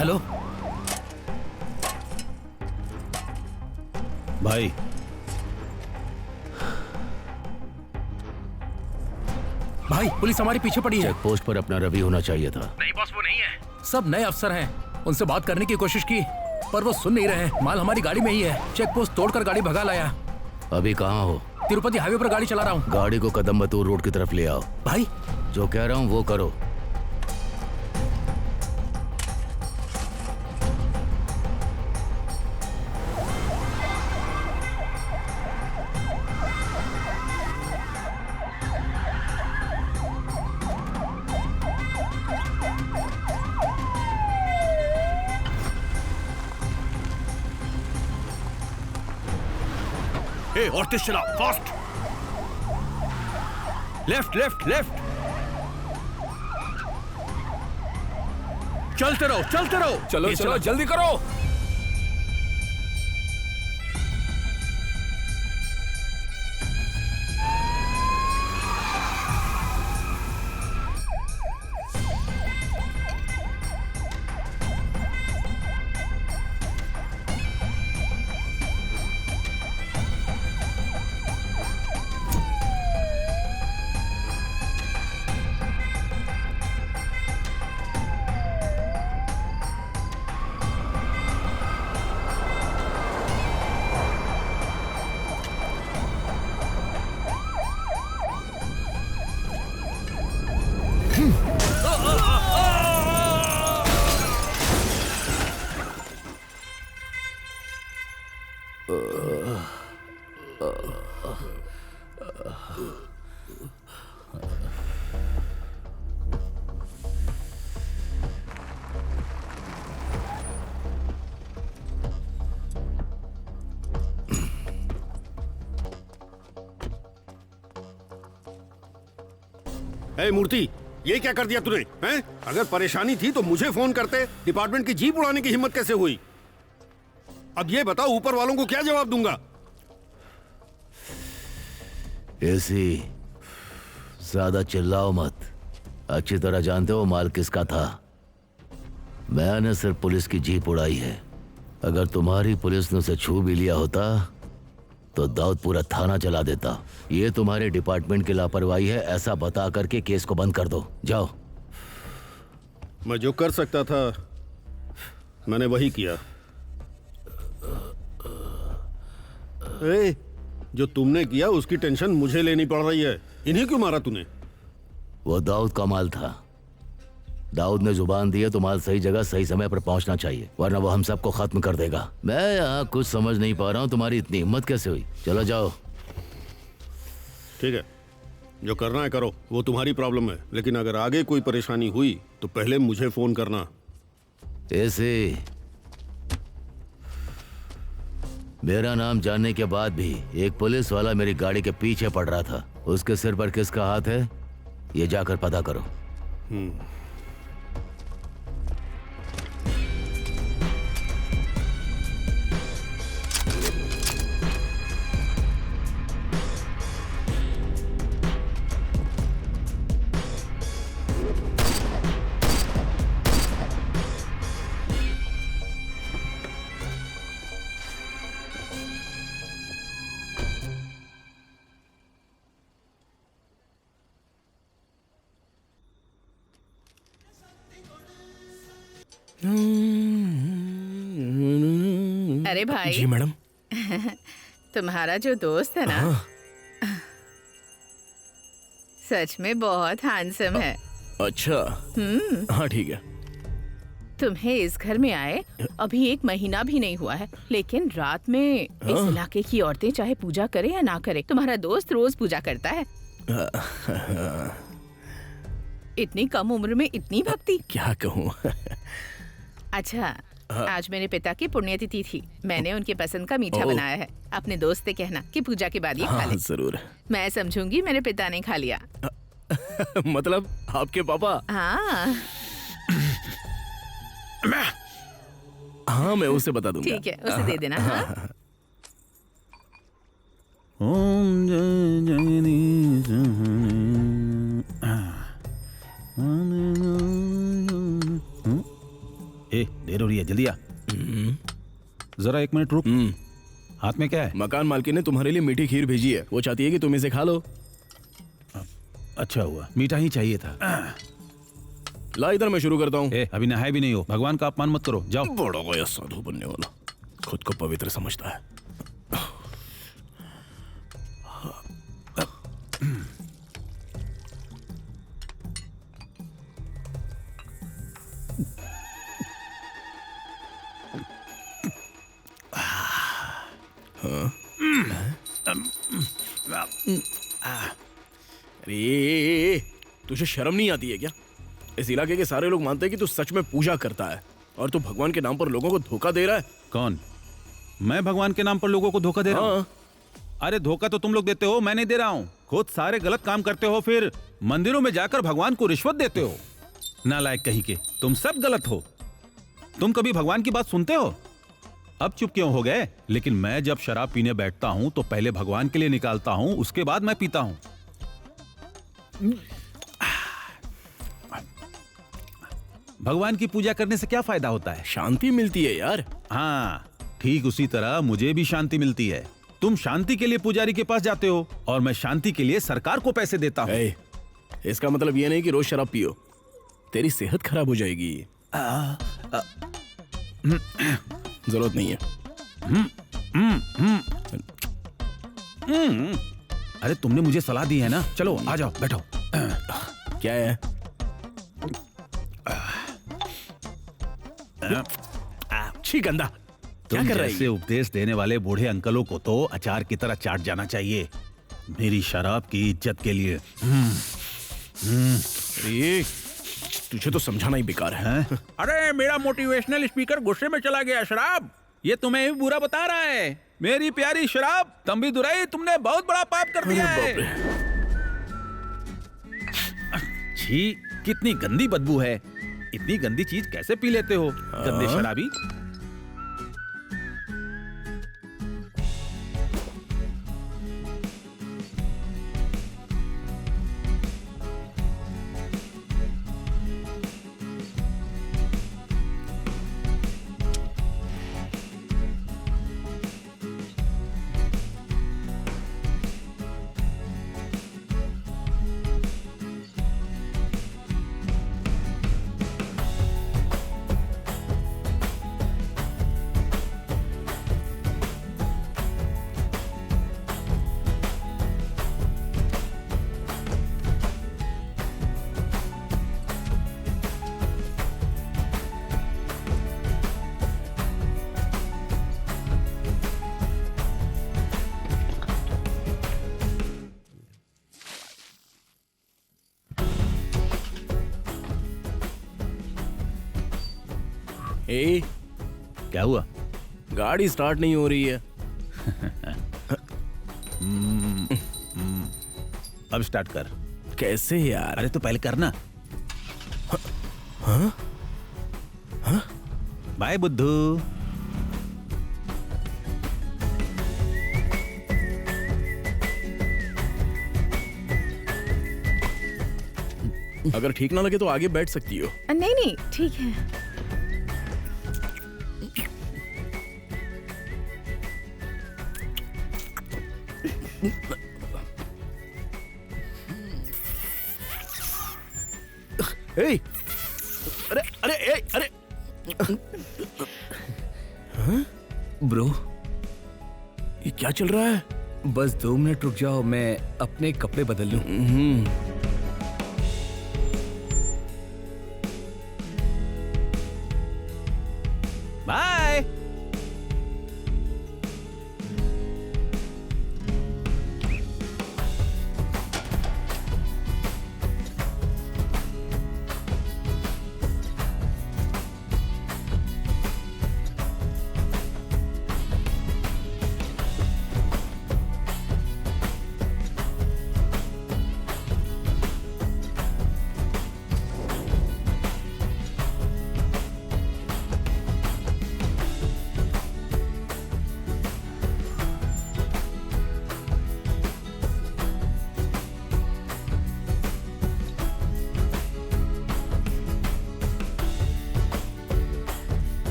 Hello भाई, भाई police हमारे पीछे पड़ी है। चेक पोस्ट पर अपना रवि होना चाहिए था। नहीं बॉस, वो नहीं है। सब नए अफसर हैं, उनसे बात करने की कोशिश की पर वो सुन नहीं रहे। माल हमारी गाड़ी में ही है। चेक पोस्ट तोड़कर गाड़ी भगा लाया। अभी कहाँ हो? तिरुपति हाईवे पर गाड़ी चला रहा हूँ। गाड़ी को कदम्बतूर रोड की तरफ ले आओ। भाई जो कह रहा हूँ वो करो। और तेज चला, फास्ट। Left left left. चलते रहो चलते रहो। चलो चलो जल्दी करो। मूर्ति, ये क्या कर दिया तूने? हैं? अगर परेशानी थी तो मुझे फोन करते। डिपार्टमेंट की जीप उड़ाने की हिम्मत कैसे हुई? अब ये बताओ, ऊपर वालों को क्या जवाब दूंगा? ऐसी ज्यादा चिल्लाओ मत। अच्छी तरह जानते हो माल किसका था। मैंने सिर्फ पुलिस की जीप उड़ाई है। अगर तुम्हारी पुलिस ने उसे छू भी लिया होता तो दाऊद पूरा थाना चला देता। ये तुम्हारे डिपार्टमेंट की लापरवाही है, ऐसा बता करके केस को बंद कर दो। जाओ। मैं जो कर सकता था मैंने वही किया। जो तुमने किया उसकी टेंशन मुझे लेनी पड़ रही है। इन्हें क्यों मारा तूने? वो दाऊद का माल था। दाऊद ने जुबान दी है तो माल सही जगह सही समय पर पहुंचना चाहिए, वरना वो हम सबको खत्म कर देगा। मैं यहाँ कुछ समझ नहीं पा रहा हूँ, तुम्हारी इतनी हिम्मत कैसे हुई? चलो जाओ। ठीक है, जो करना है करो, वो तुम्हारी प्रॉब्लम है। लेकिन अगर आगे कोई परेशानी हुई तो पहले मुझे फोन करना। ऐसे मेरा नाम जानने के बाद भी एक पुलिस वाला मेरी गाड़ी के पीछे पड़ रहा था। उसके सिर पर किसका हाथ है ये जाकर पता करो। अरे भाई। जी मैडम। तुम्हारा जो दोस्त है ना, सच में बहुत हैंडसम है। अच्छा। हाँ ठीक है। तुम्हें इस घर में आए अभी 1 महीना भी नहीं हुआ है, लेकिन रात में इस इलाके की औरतें चाहे पूजा करे या ना करे, तुम्हारा दोस्त रोज पूजा करता है। इतनी कम उम्र में इतनी भक्ति। क्या कहूँ। अच्छा, आज मेरे पिता की पुण्यतिथि थी। मैंने उनके पसंद का मीठा बनाया है। अपने दोस्त से कहना कि पूजा के बाद ये खा ले। जरूर। मैं समझूंगी मेरे पिता ने खा लिया। मतलब आपके पापा? हाँ। हाँ मैं उसे बता दूंगा। ठीक है, उसे दे देना। हाँ? ओम जय जगदीश जरा 1 मिनट रुक। हाथ में क्या है? मकान मालकिन ने तुम्हारे लिए मीठी खीर भेजी है, वो चाहती है कि तुम इसे खा लो। अच्छा हुआ, मीठा ही चाहिए था। ला इधर, मैं शुरू करता हूँ। अभी नहाए भी नहीं हो, भगवान का अपमान मत करो, जाओ। बड़ा गया साधु बनने वाला, खुद को पवित्र समझता है। अरे तुझे शर्म नहीं आती है क्या? इस इलाके के सारे लोग मानते हैं कि तू सच में पूजा करता है और तू भगवान के नाम पर लोगों को धोखा दे रहा है। कौन? मैं भगवान के नाम पर लोगों को धोखा दे रहा हूँ? अरे धोखा तो तुम लोग देते हो, मैं नहीं दे रहा हूँ। खुद सारे गलत काम करते हो, फिर मंदिरों में जाकर भगवान को रिश्वत देते हो। नालायक कहीं के, तुम सब गलत हो। तुम कभी भगवान की बात सुनते हो? अब चुप क्यों हो गए? लेकिन मैं जब शराब पीने बैठता हूं तो पहले भगवान के लिए निकालता हूं, उसके बाद मैं पीता हूं। भगवान की पूजा करने से क्या फायदा होता है? शांति मिलती है यार। हाँ, ठीक उसी तरह मुझे भी शांति मिलती है। तुम शांति के लिए पुजारी के पास जाते हो और मैं शांति के लिए सरकार को पैसे देता हूँ। इसका मतलब ये नहीं कि रोज शराब पियो, तेरी सेहत खराब हो जाएगी। जरूरत नहीं है। अरे तुमने मुझे सलाह दी है ना, चलो आ जाओ, बैठो। क्या है? छी गंदा, क्या कर रहा है? जैसे उपदेश देने वाले बूढ़े अंकलों को तो अचार की तरह चाट जाना चाहिए, मेरी शराब की इज्जत के लिए। अरे तुझे तो समझाना ही बेकार है। अरे मेरा मोटिवेशनल स्पीकर गुस्से में चला गया। शराब, ये तुम्हें भी बुरा बता रहा है। मेरी प्यारी शराब, तंबी दुराई, तुमने बहुत बड़ा पाप कर दिया है। छी, कितनी गंदी बदबू है। इतनी गंदी चीज कैसे पी लेते हो, गंदे शराबी? ए, क्या हुआ? गाड़ी स्टार्ट नहीं हो रही है। अब स्टार्ट कर। कैसे यार? अरे तो पहले करना। हाँ? बाय बुद्धू। अगर ठीक ना लगे तो आगे बैठ सकती हो। नहीं नहीं ठीक है। ए, अरे अरे अरे ब्रो, ये क्या चल रहा है? बस 2 मिनट रुक जाओ, मैं अपने कपड़े बदल लूं। बाय।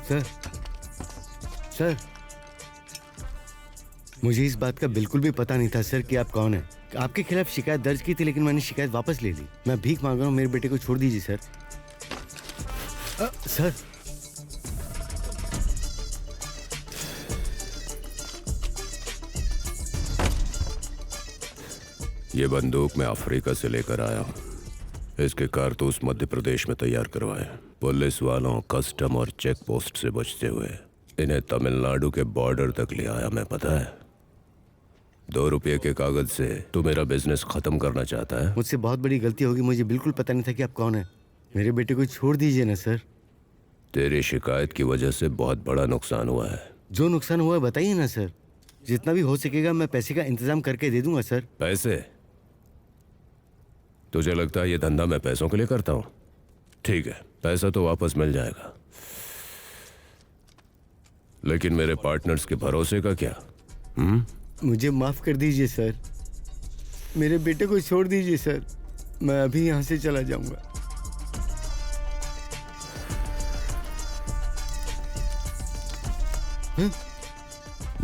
सर सर, मुझे इस बात का बिल्कुल भी पता नहीं था सर कि आप कौन हैं। आपके खिलाफ शिकायत दर्ज की थी लेकिन मैंने शिकायत वापस ले ली। मैं भीख मांग रहा हूँ, मेरे बेटे को छोड़ दीजिए सर। सर ये बंदूक मैं अफ्रीका से लेकर आया हूँ। इसके कारतूस मध्य प्रदेश में तैयार करवाए, पुलिस वालों, कस्टम और चेक पोस्ट से बचते हुए इन्हें तमिलनाडु के बॉर्डर तक ले आया मैं। पता है, 2 रुपये के कागज से तू मेरा बिजनेस खत्म करना चाहता है। मुझसे बहुत बड़ी गलती होगी, मुझे बिल्कुल पता नहीं था कि आप कौन हैं। मेरे बेटे को छोड़ दीजिए ना सर। तेरी शिकायत की वजह से बहुत बड़ा नुकसान हुआ है। जो नुकसान हुआ है बताइए ना सर। जितना भी हो सकेगा मैं पैसे का इंतजाम करके दे दूंगा सर। पैसे? तुझे लगता है ये धंधा मैं पैसों के लिए करता हूँ? ठीक है, पैसा तो वापस मिल जाएगा, लेकिन मेरे पार्टनर्स के भरोसे का क्या? मुझे माफ कर दीजिए सर, मेरे बेटे को छोड़ दीजिए सर। मैं अभी यहाँ से चला जाऊंगा।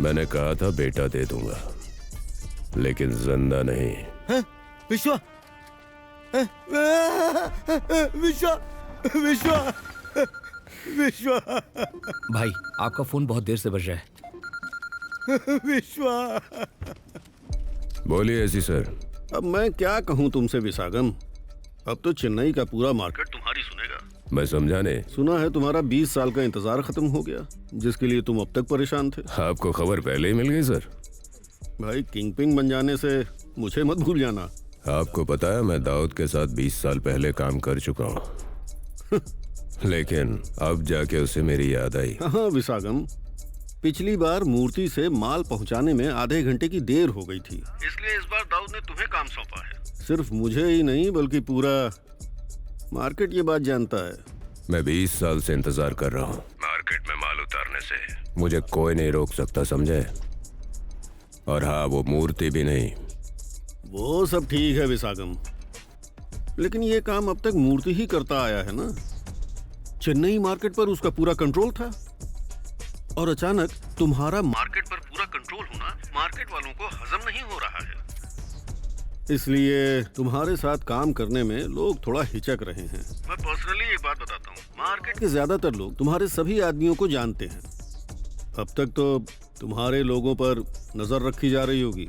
मैंने कहा था बेटा दे दूंगा, लेकिन जिंदा नहीं। विश्वा, विश्वा, विश्वा, विश्वा, भाई आपका फोन बहुत देर से बज रहा है। विश्वा। बोलिए एसी सर। अब मैं क्या कहूँ तुमसे विशागम, अब तो चेन्नई का पूरा मार्केट तुम्हारी सुनेगा। मैं समझा नहीं। सुना है तुम्हारा 20 साल का इंतजार खत्म हो गया, जिसके लिए तुम अब तक परेशान थे। आपको खबर पहले ही मिल गई सर। भाई किंगपिन बन जाने से मुझे मत भूल जाना। आपको पता है मैं दाऊद के साथ 20 साल पहले काम कर चुका हूँ। लेकिन अब जाके उसे मेरी याद आई। हाँ विशागम, पिछली बार मूर्ति से माल पहुंचाने में आधे घंटे की देर हो गई थी, इसलिए इस बार दाऊद ने तुम्हें काम सौंपा है। सिर्फ मुझे ही नहीं बल्कि पूरा मार्केट ये बात जानता है। मैं 20 साल से इंतजार कर रहा हूँ। मार्केट में माल उतारने से मुझे कोई नहीं रोक सकता, समझे? और हाँ, वो मूर्ति भी नहीं। वो सब ठीक है विशागम, लेकिन ये काम अब तक मूर्ति ही करता आया है ना। चेन्नई मार्केट पर उसका पूरा कंट्रोल था, और अचानक तुम्हारा मार्केट पर पूरा कंट्रोल होना मार्केट वालों को हजम नहीं हो रहा है। इसलिए तुम्हारे साथ काम करने में लोग थोड़ा हिचक रहे हैं। मैं पर्सनली एक बात बताता हूँ, मार्केट के ज्यादातर लोग तुम्हारे सभी आदमियों को जानते हैं। अब तक तो तुम्हारे लोगों पर नजर रखी जा रही होगी।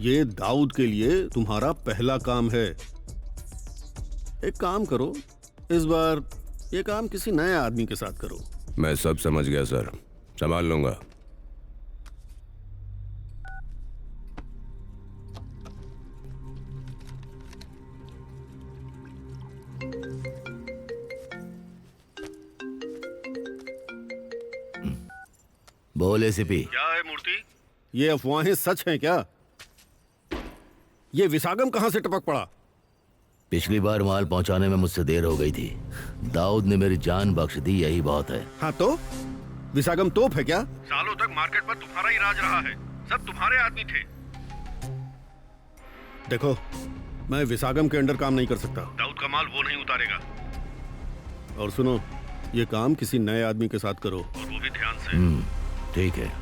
ये दाऊद के लिए तुम्हारा पहला काम है। एक काम करो, इस बार ये काम किसी नए आदमी के साथ करो। मैं सब समझ गया सर, संभाल लूंगा। बोल एसीपी। क्या है मूर्ति, ये अफवाहें सच हैं क्या? ये विशागम कहां से टपक पड़ा? पिछली बार माल पहुंचाने में मुझसे देर हो गई थी। दाऊद ने मेरी जान बख्श दी, यही बहुत है। हाँ तो विशागम तोप है क्या? सालों तक मार्केट पर तुम्हारा ही राज रहा है, सब तुम्हारे आदमी थे। देखो, मैं विशागम के अंडर काम नहीं कर सकता। दाऊद का माल वो नहीं उतारेगा। और सुनो, ये काम किसी नए आदमी के साथ करो, और वो भी ध्यान से। ठीक है।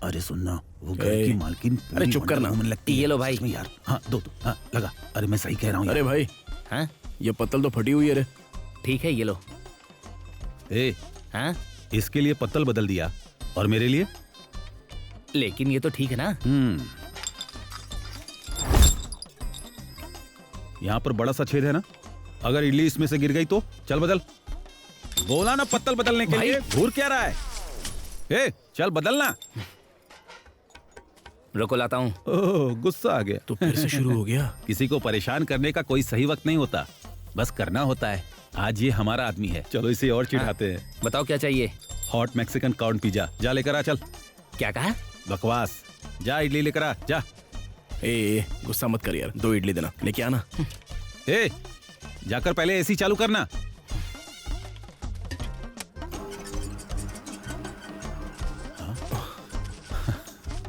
अरे सुनना, वो घर ए, की मालकिन अरे चुप करना। मन लगती ये लो भाई। है यार। हाँ दो, हाँ लगा। अरे मैं सही कह रहा हूँ अरे भाई, हाँ ये पत्तल तो फटी हुई है रे। ठीक है, ये लो। ए, हाँ इसके लिए पत्तल बदल दिया, और मेरे लिए? लेकिन ये तो ठीक है ना। यहाँ पर बड़ा सा छेद है ना, अगर इडली इसमें से गिर गई तो? चल बदल। बोला ना पत्तल बदलने के लिए, घूर क्या रहा है? ए, चल बदलना। रुको, लाता हूँ। ओह, गुस्सा आ गया। तो फिर से शुरू हो गया। किसी को परेशान करने का कोई सही वक्त नहीं होता, बस करना होता है। आज ये हमारा आदमी है, चलो इसे और चिढ़ाते हैं। बताओ क्या चाहिए? हॉट मैक्सिकन कॉर्न पिज्जा, जा लेकर आ। चल। क्या कहा? बकवास, जा इडली लेकर आ, जा। ए, गुस्सा मत कर यार, 2 इडली देना, लेके आना। ए, जाकर पहले एसी चालू करना।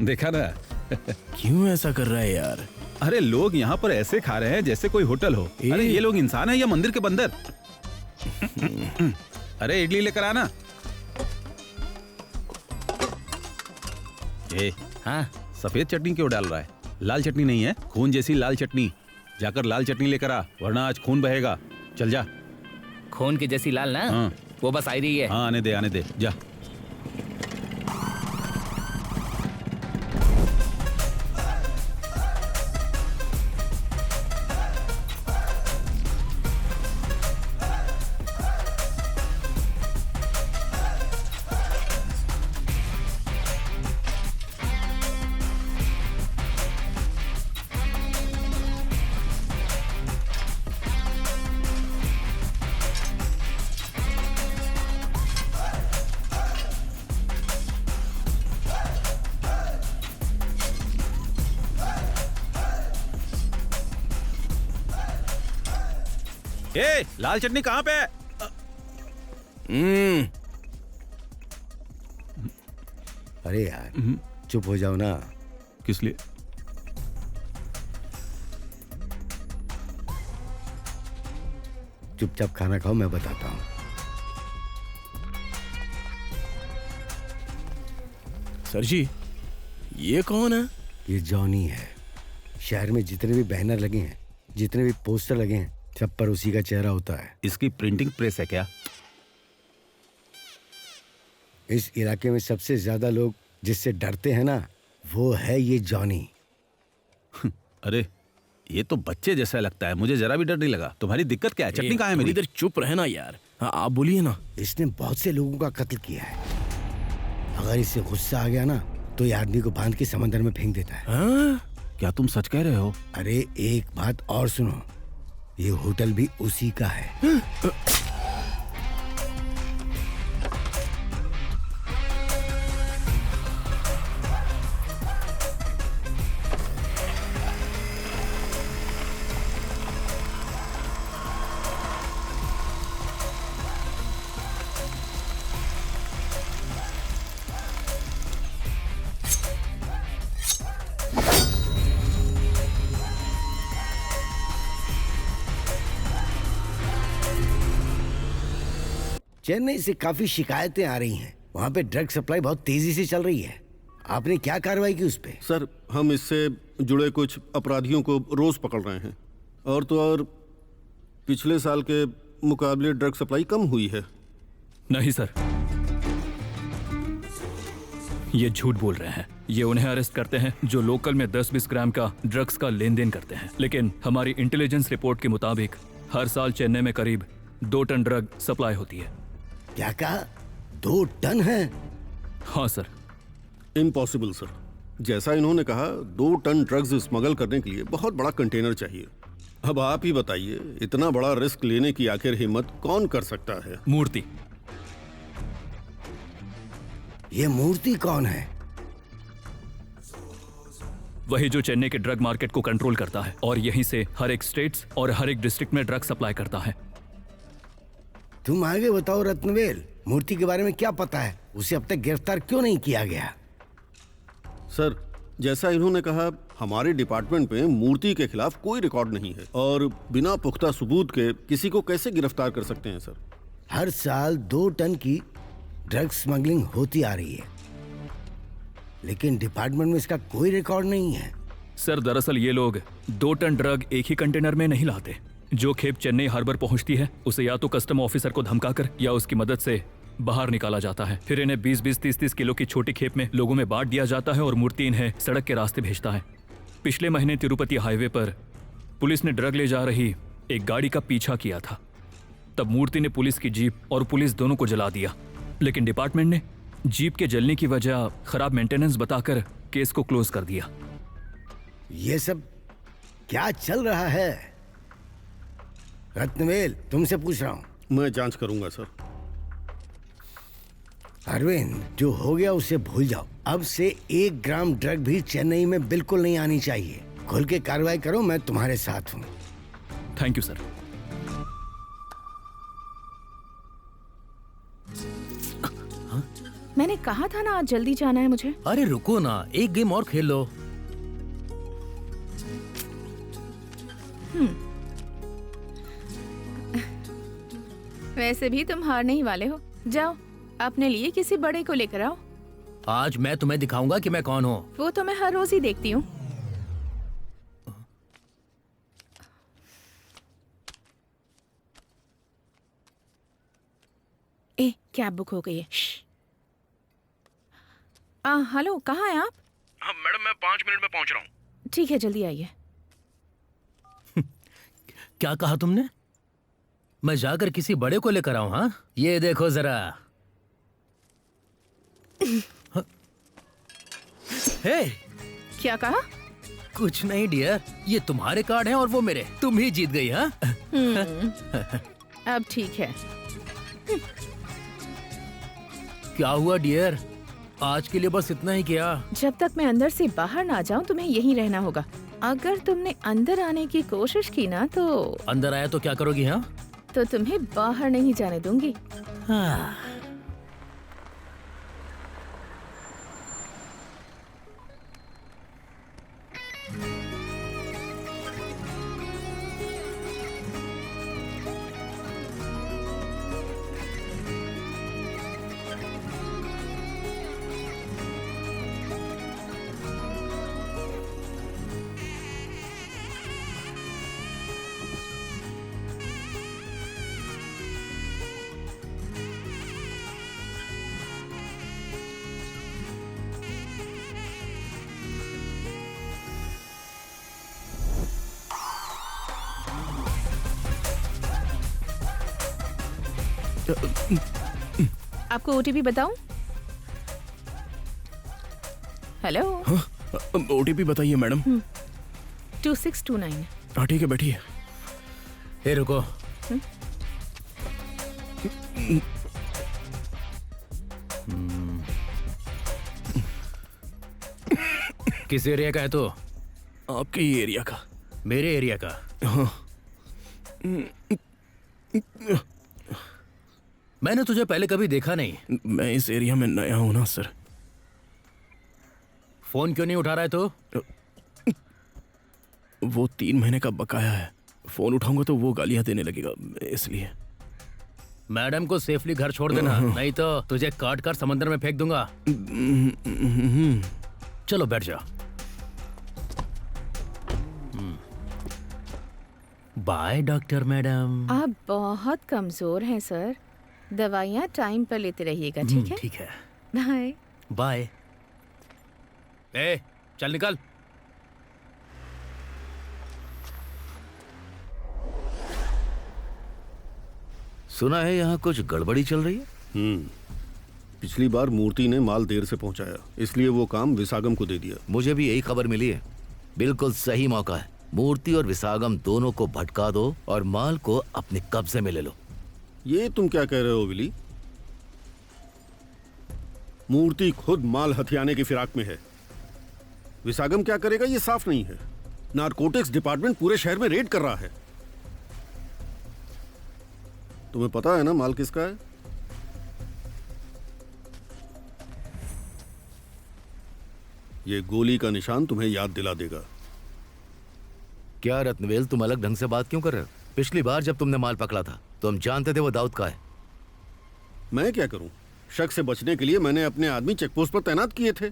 देखा ना। क्यों ऐसा कर रहा है यार? अरे लोग यहाँ पर ऐसे खा रहे हैं जैसे कोई होटल हो। अरे ये लोग इंसान है या मंदिर के बंदर? अरे इडली लेकर आना। हाँ, सफेद चटनी क्यों डाल रहा है? लाल चटनी नहीं है, खून जैसी लाल चटनी। जाकर लाल चटनी लेकर आ, वरना आज खून बहेगा। चल जा। खून की जैसी लाल ना? हाँ। वो बस आई रही है। हाँ, आने दे जा। ए, लाल चटनी कहाँ पे है? अरे यार चुप हो जाओ ना। किस लिए? चुपचाप खाना खाओ, मैं बताता हूँ। सर जी, ये कौन है? ये जॉनी है। शहर में जितने भी बैनर लगे हैं, जितने भी पोस्टर लगे हैं, सब पर उसी का चेहरा होता है। इसकी प्रिंटिंग प्रेस है क्या? इस इलाके में सबसे ज्यादा लोग जिससे डरते हैं ना, वो है ये जॉनी। अरे ये तो बच्चे जैसा लगता है, मुझे जरा भी डर नहीं लगा। तुम्हारी दिक्कत क्या है? चटनी कहाँ है मेरी? इधर चुप रहना यार। हाँ, आप बोलिए ना। इसने बहुत से लोगों का कत्ल किया है। अगर इसे गुस्सा आ गया ना, तो ये आदमी को बांध के समंदर में फेंक देता है। हाँ? क्या तुम सच कह रहे हो? अरे एक बात और सुनो, ये होटल भी उसी का है। चेन्नई से काफी शिकायतें आ रही हैं। वहाँ पे ड्रग सप्लाई बहुत तेजी से चल रही है। आपने क्या कार्रवाई की उस पे? सर, हम इससे जुड़े कुछ अपराधियों को रोज पकड़ रहे हैं। और तो और पिछले साल के मुकाबले ड्रग सप्लाई कम हुई है। नहीं सर, ये झूठ बोल रहे हैं। ये उन्हें अरेस्ट करते हैं जो लोकल में 10-20 ग्राम का ड्रग्स का लेन देन करते हैं। लेकिन हमारी इंटेलिजेंस रिपोर्ट के मुताबिक हर साल चेन्नई में करीब 2 टन ड्रग सप्लाई होती है। क्या कहा? 2 टन है? हाँ सर। Impossible sir. जैसा इन्होंने कहा, 2 टन ड्रग्स स्मगल करने के लिए बहुत बड़ा कंटेनर चाहिए। अब आप ही बताइए, इतना बड़ा रिस्क लेने की आखिर हिम्मत कौन कर सकता है? मूर्ति। ये मूर्ति कौन है? वही जो चेन्नई के ड्रग मार्केट को कंट्रोल करता है और यहीं से हर एक स्टेट्स और हर एक डिस्ट्रिक्ट में ड्रग सप्लाई करता है। तुम आगे बताओ रत्नवेल, मूर्ति के बारे में क्या पता है? उसे अब तक गिरफ्तार क्यों नहीं किया गया? सर, जैसा इन्होंने कहा, हमारे डिपार्टमेंट में मूर्ति के खिलाफ कोई रिकॉर्ड नहीं है और बिना पुख्ता सबूत के किसी को कैसे गिरफ्तार कर सकते हैं सर? हर साल 2 टन की ड्रग स्मगलिंग होती आ रही है, लेकिन डिपार्टमेंट में इसका कोई रिकॉर्ड नहीं है। सर दरअसल ये लोग 2 टन ड्रग एक ही कंटेनर में नहीं लाते। जो खेप चेन्नई हार्बर पहुंचती है, उसे या तो कस्टम ऑफिसर को धमकाकर या उसकी मदद से बाहर निकाला जाता है। फिर इन्हें 20-20, 30-30 किलो की छोटी खेप में लोगों में बांट दिया जाता है और मूर्ति इन्हें सड़क के रास्ते भेजता है। पिछले महीने तिरुपति हाईवे पर पुलिस ने ड्रग ले जा रही एक गाड़ी का पीछा किया था। तब मूर्ति ने पुलिस की जीप और पुलिस दोनों को जला दिया, लेकिन डिपार्टमेंट ने जीप के जलने की वजह खराब मेंटेनेंस बताकर केस को क्लोज कर दिया। ये सब क्या चल रहा है? रत्नवेल, तुमसे पूछ रहा हूं। मैं जांच करूंगा सर। अरविंद, जो हो गया उसे भूल जाओ। अब से 1 ग्राम ड्रग भी चेन्नई में बिल्कुल नहीं आनी चाहिए। खुल के कार्रवाई करो, मैं तुम्हारे साथ हूँ। Thank you sir. मैंने कहा था ना आज जल्दी जाना है मुझे। अरे रुको ना, एक गेम और खेल लो। वैसे भी तुम हारने ही वाले हो। जाओ अपने लिए किसी बड़े को लेकर आओ। आज मैं तुम्हें दिखाऊंगा कि मैं कौन हूँ। वो तो मैं हर रोज ही देखती हूँ। ए, कैब बुक हो गई है। हेलो, कहाँ हैं आप? हाँ मैडम, मैं 5 मिनट में पहुंच रहा हूँ। ठीक है, जल्दी आइए। क्या कहा तुमने? मैं जाकर किसी बड़े को लेकर आऊं? हाँ, ये देखो जरा। हाँ? हे, क्या कहा? कुछ नहीं डियर, ये तुम्हारे कार्ड हैं और वो मेरे। तुम ही जीत गई। हाँ अब ठीक है। क्या हुआ डियर? आज के लिए बस इतना ही किया? जब तक मैं अंदर से बाहर ना जाऊं तुम्हें यहीं रहना होगा। अगर तुमने अंदर आने की कोशिश की ना तो अंदर आया तो क्या करोगी? हाँ, तो तुम्हें बाहर नहीं जाने दूंगी। हाँ। आपको ओटीपी बताऊं? हेलो। ओटीपी बताइए मैडम। 2629। हाँ ठीक है, बैठिए। हे रुको। किस एरिया का है तो? आपके ही एरिया का। मेरे एरिया का? हाँ। मैंने तुझे पहले कभी देखा नहीं। मैं इस एरिया में नया हूं ना सर। फोन क्यों नहीं उठा रहा है तो? वो 3 महीने का बकाया है। फोन उठाऊंगा तो वो गालियां देने लगेगा, इसलिए। मैडम को सेफली घर छोड़ देना, नहीं तो तुझे काट कर समंदर में फेंक दूंगा। चलो बैठ जा। By doctor madam. आप बहुत कमजोर हैं सर। दवाइयाँ टाइम पर लेते रहिएगा, ठीक है? ठीक है, बाय। बाय। ए, चल निकल। सुना है यहाँ कुछ गड़बड़ी चल रही है। पिछली बार मूर्ति ने माल देर से पहुंचाया, इसलिए वो काम विसागम को दे दिया। मुझे भी यही खबर मिली है। बिल्कुल सही मौका है। मूर्ति और विसागम दोनों को भटका दो और माल को अपने कब्जे में ले लो। ये तुम क्या कह रहे हो विली? मूर्ति खुद माल हथियाने की फिराक में है। विसागम क्या करेगा ये साफ नहीं है। नारकोटिक्स डिपार्टमेंट पूरे शहर में रेड कर रहा है। तुम्हें पता है ना माल किसका है? ये गोली का निशान तुम्हें याद दिला देगा। क्या रत्नवेल, तुम अलग ढंग से बात क्यों कर रहे हो? पिछली बार जब तुमने माल पकड़ा था तुम जानते थे वो दाऊद का है। मैं क्या करूं? शक से बचने के लिए मैंने अपने आदमी चेकपोस्ट पर तैनात किए थे।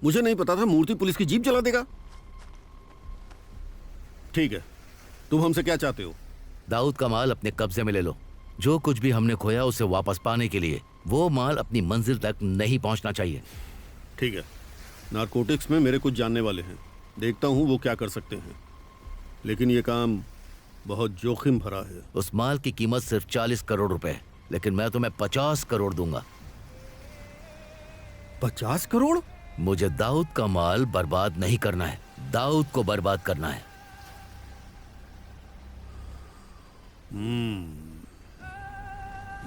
मुझे नहीं पता था मूर्ति पुलिस की जीप जला देगा। ठीक है, तुम हमसे क्या चाहते हो? दाऊद का माल अपने कब्जे में ले लो। जो कुछ भी हमने खोया उसे वापस पाने के लिए वो माल अपनी मंजिल तक नहीं पहुंचना चाहिए। ठीक है, नारकोटिक्स में मेरे कुछ जानने वाले हैं, देखता हूं वो क्या कर सकते हैं। लेकिन ये काम बहुत जोखिम भरा है। उस माल की कीमत सिर्फ 40 करोड़ रुपए, लेकिन मैं तुम्हें 50 करोड़ दूंगा। 50 करोड़? मुझे दाऊद का माल बर्बाद नहीं करना है, दाऊद को बर्बाद करना है।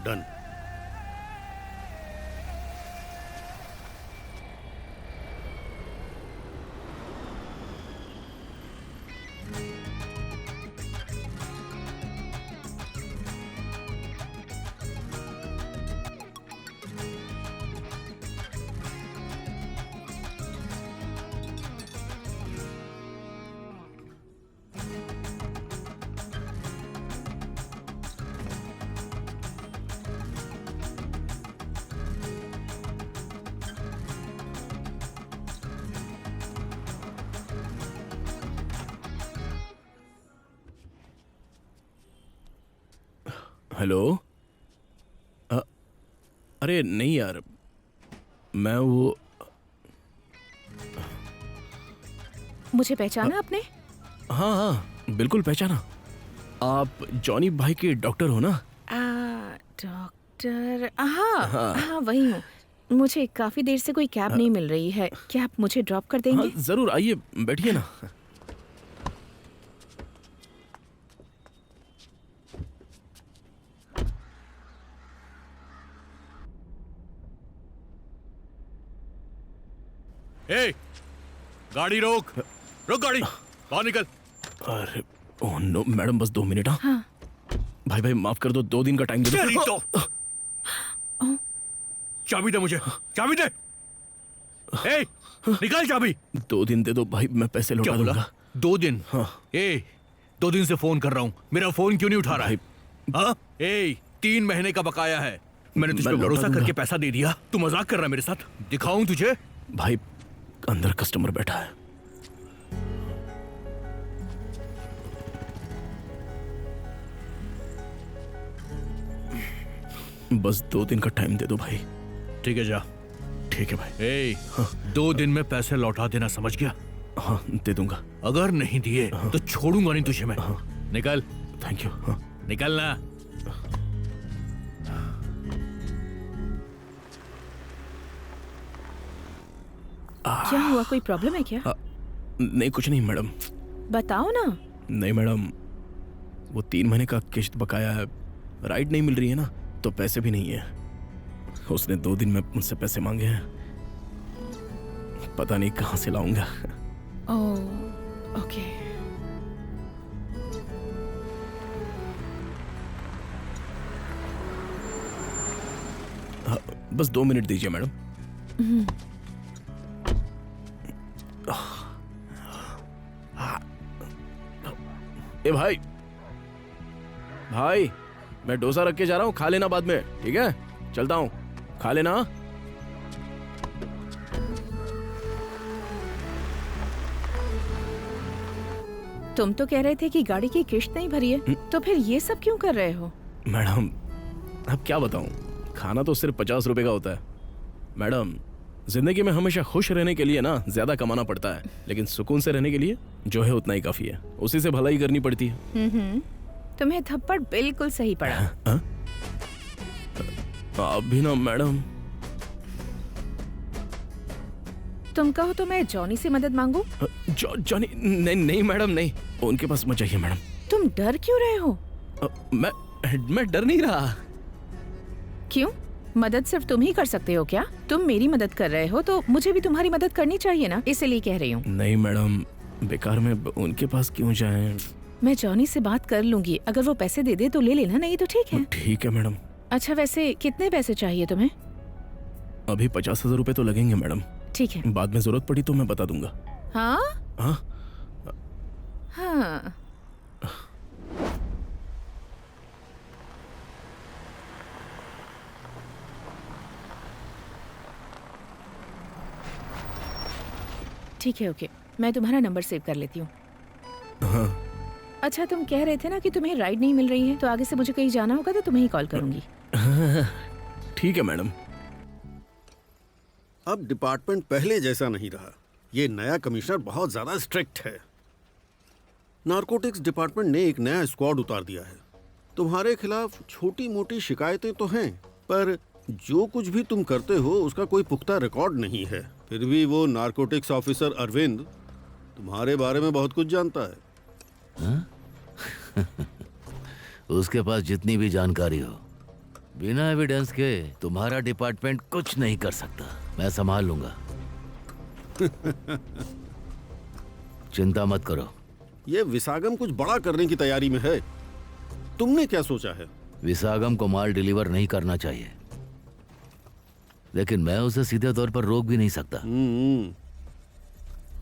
डन। हेलो। अरे नहीं यार, मैं वो मुझे पहचाना आपने? हाँ हाँ बिल्कुल पहचाना। आप जॉनी भाई के डॉक्टर हो ना? डॉक्टर, हाँ हाँ वही हूँ। मुझे काफी देर से कोई कैब नहीं मिल रही है, क्या आप मुझे ड्रॉप कर देंगे? हाँ, जरूर आइए, बैठिए ना। ए, गाड़ी रोक, रोक गाड़ी, बाहर निकल। अरे ओह नो मैडम, बस 2 मिनट। हाँ। भाई भाई माफ कर दो, 2 दिन का टाइम दे तेरी दो। तो चाबी दे मुझे, चाबी दे। ए, निकाल चाबी। 2 दिन दे दो भाई, मैं पैसे लौटा क्या बोला? दूंगा। 2 दिन? हाँ। ए, 2 दिन से फोन कर रहा हूँ, मेरा फोन क्यों नहीं उठा रहा है? हाँ? ए, 3 महीने का बकाया है, मैंने तुझ पे मैं लौटा भरोसा दूंगा। करके पैसा दे दिया, तू मजाक कर रहा है मेरे साथ? दिखाऊं तुझे? भाई अंदर कस्टमर बैठा है। बस 2 दिन का टाइम दे दो भाई। ठीक है जा। ठीक है भाई। ए, 2 दिन में पैसे लौटा देना, समझ गया? हाँ दे दूंगा। अगर नहीं दिए तो छोड़ूंगा नहीं तुझे मैं। निकल, थैंक यू। हाँ। निकलना। क्या हुआ, कोई प्रॉब्लम है क्या? नहीं कुछ नहीं मैडम। बताओ ना। नहीं मैडम, वो 3 महीने का किश्त बकाया है, राइड नहीं मिल रही है ना, तो पैसे भी नहीं है। उसने 2 दिन में मुझसे पैसे मांगे हैं, पता नहीं कहाँ से लाऊंगा। Oh okay. हाँ, बस 2 मिनट दीजिए मैडम। ए भाई, भाई मैं डोसा रख के जा रहा हूँ, खा लेना बाद में, ठीक है? चलता हूँ, खा लेना। तुम तो कह रहे थे कि गाड़ी की किश्त नहीं भरी है, तो फिर ये सब क्यों कर रहे हो? मैडम अब क्या बताऊं, खाना तो सिर्फ 50 रुपए का होता है। मैडम जिंदगी में हमेशा खुश रहने के लिए ना ज्यादा कमाना पड़ता है, लेकिन सुकून से रहने के लिए जो है उतना ही काफी है, उसी से भलाई करनी पड़ती है। तुम्हें थप्पड़ बिल्कुल सही पड़ा। आप भी ना मैडम। तुम कहो तो मैं जॉनी से मदद मांगू? जॉनी? नहीं नहीं मैडम नहीं, उनके पास मत जाइए मैडम। तुम डर क्यों रहे हो? मैं डर नहीं रहा। क्यों? मदद सिर्फ तुम ही कर सकते हो क्या? तुम मेरी मदद कर रहे हो तो मुझे भी तुम्हारी मदद करनी चाहिए ना, इसलिए कह रही हूँ। नहीं मैडम, बेकार में उनके पास क्यों जाएं? मैं जॉनी से बात कर लूंगी, अगर वो पैसे दे दे तो ले लेना, नहीं तो ठीक है। ठीक है मैडम। अच्छा वैसे कितने पैसे चाहिए तुम्हें? अभी 50,000 रुपए तो लगेंगे मैडम, ठीक है। बाद में जरूरत पड़ी तो मैं बता दूंगा। हाँ हाँ हाँ। ठीक है ओके, मैं तुम्हारा नंबर सेव कर लेती हूँ। हाँ। अच्छा तुम कह रहे थे ना कि तुम्हें राइड नहीं मिल रही है, तो आगे से मुझे कहीं जाना होगा तो तुम्हें ही कॉल करूंगी। ठीक है मैडम। अब डिपार्टमेंट पहले जैसा नहीं रहा, ये नया कमिश्नर बहुत ज्यादा स्ट्रिक्ट है। नारकोटिक्स डिपार्टमेंट ने एक नया स्क्वाड उतार दिया है। तुम्हारे खिलाफ छोटी मोटी शिकायतें तो हैं, पर जो कुछ भी तुम करते हो उसका कोई पुख्ता रिकॉर्ड नहीं है। फिर भी वो नारकोटिक्स ऑफिसर अरविंद तुम्हारे बारे में बहुत कुछ जानता है। उसके पास जितनी भी जानकारी हो, बिना एविडेंस के तुम्हारा डिपार्टमेंट कुछ नहीं कर सकता। मैं संभाल लूंगा। चिंता मत करो। ये विसागम कुछ बड़ा करने की तैयारी में है। तुमने क्या सोचा है? विसागम को माल डिलीवर नहीं करना चाहिए, लेकिन मैं उसे सीधे तौर पर रोक भी नहीं सकता।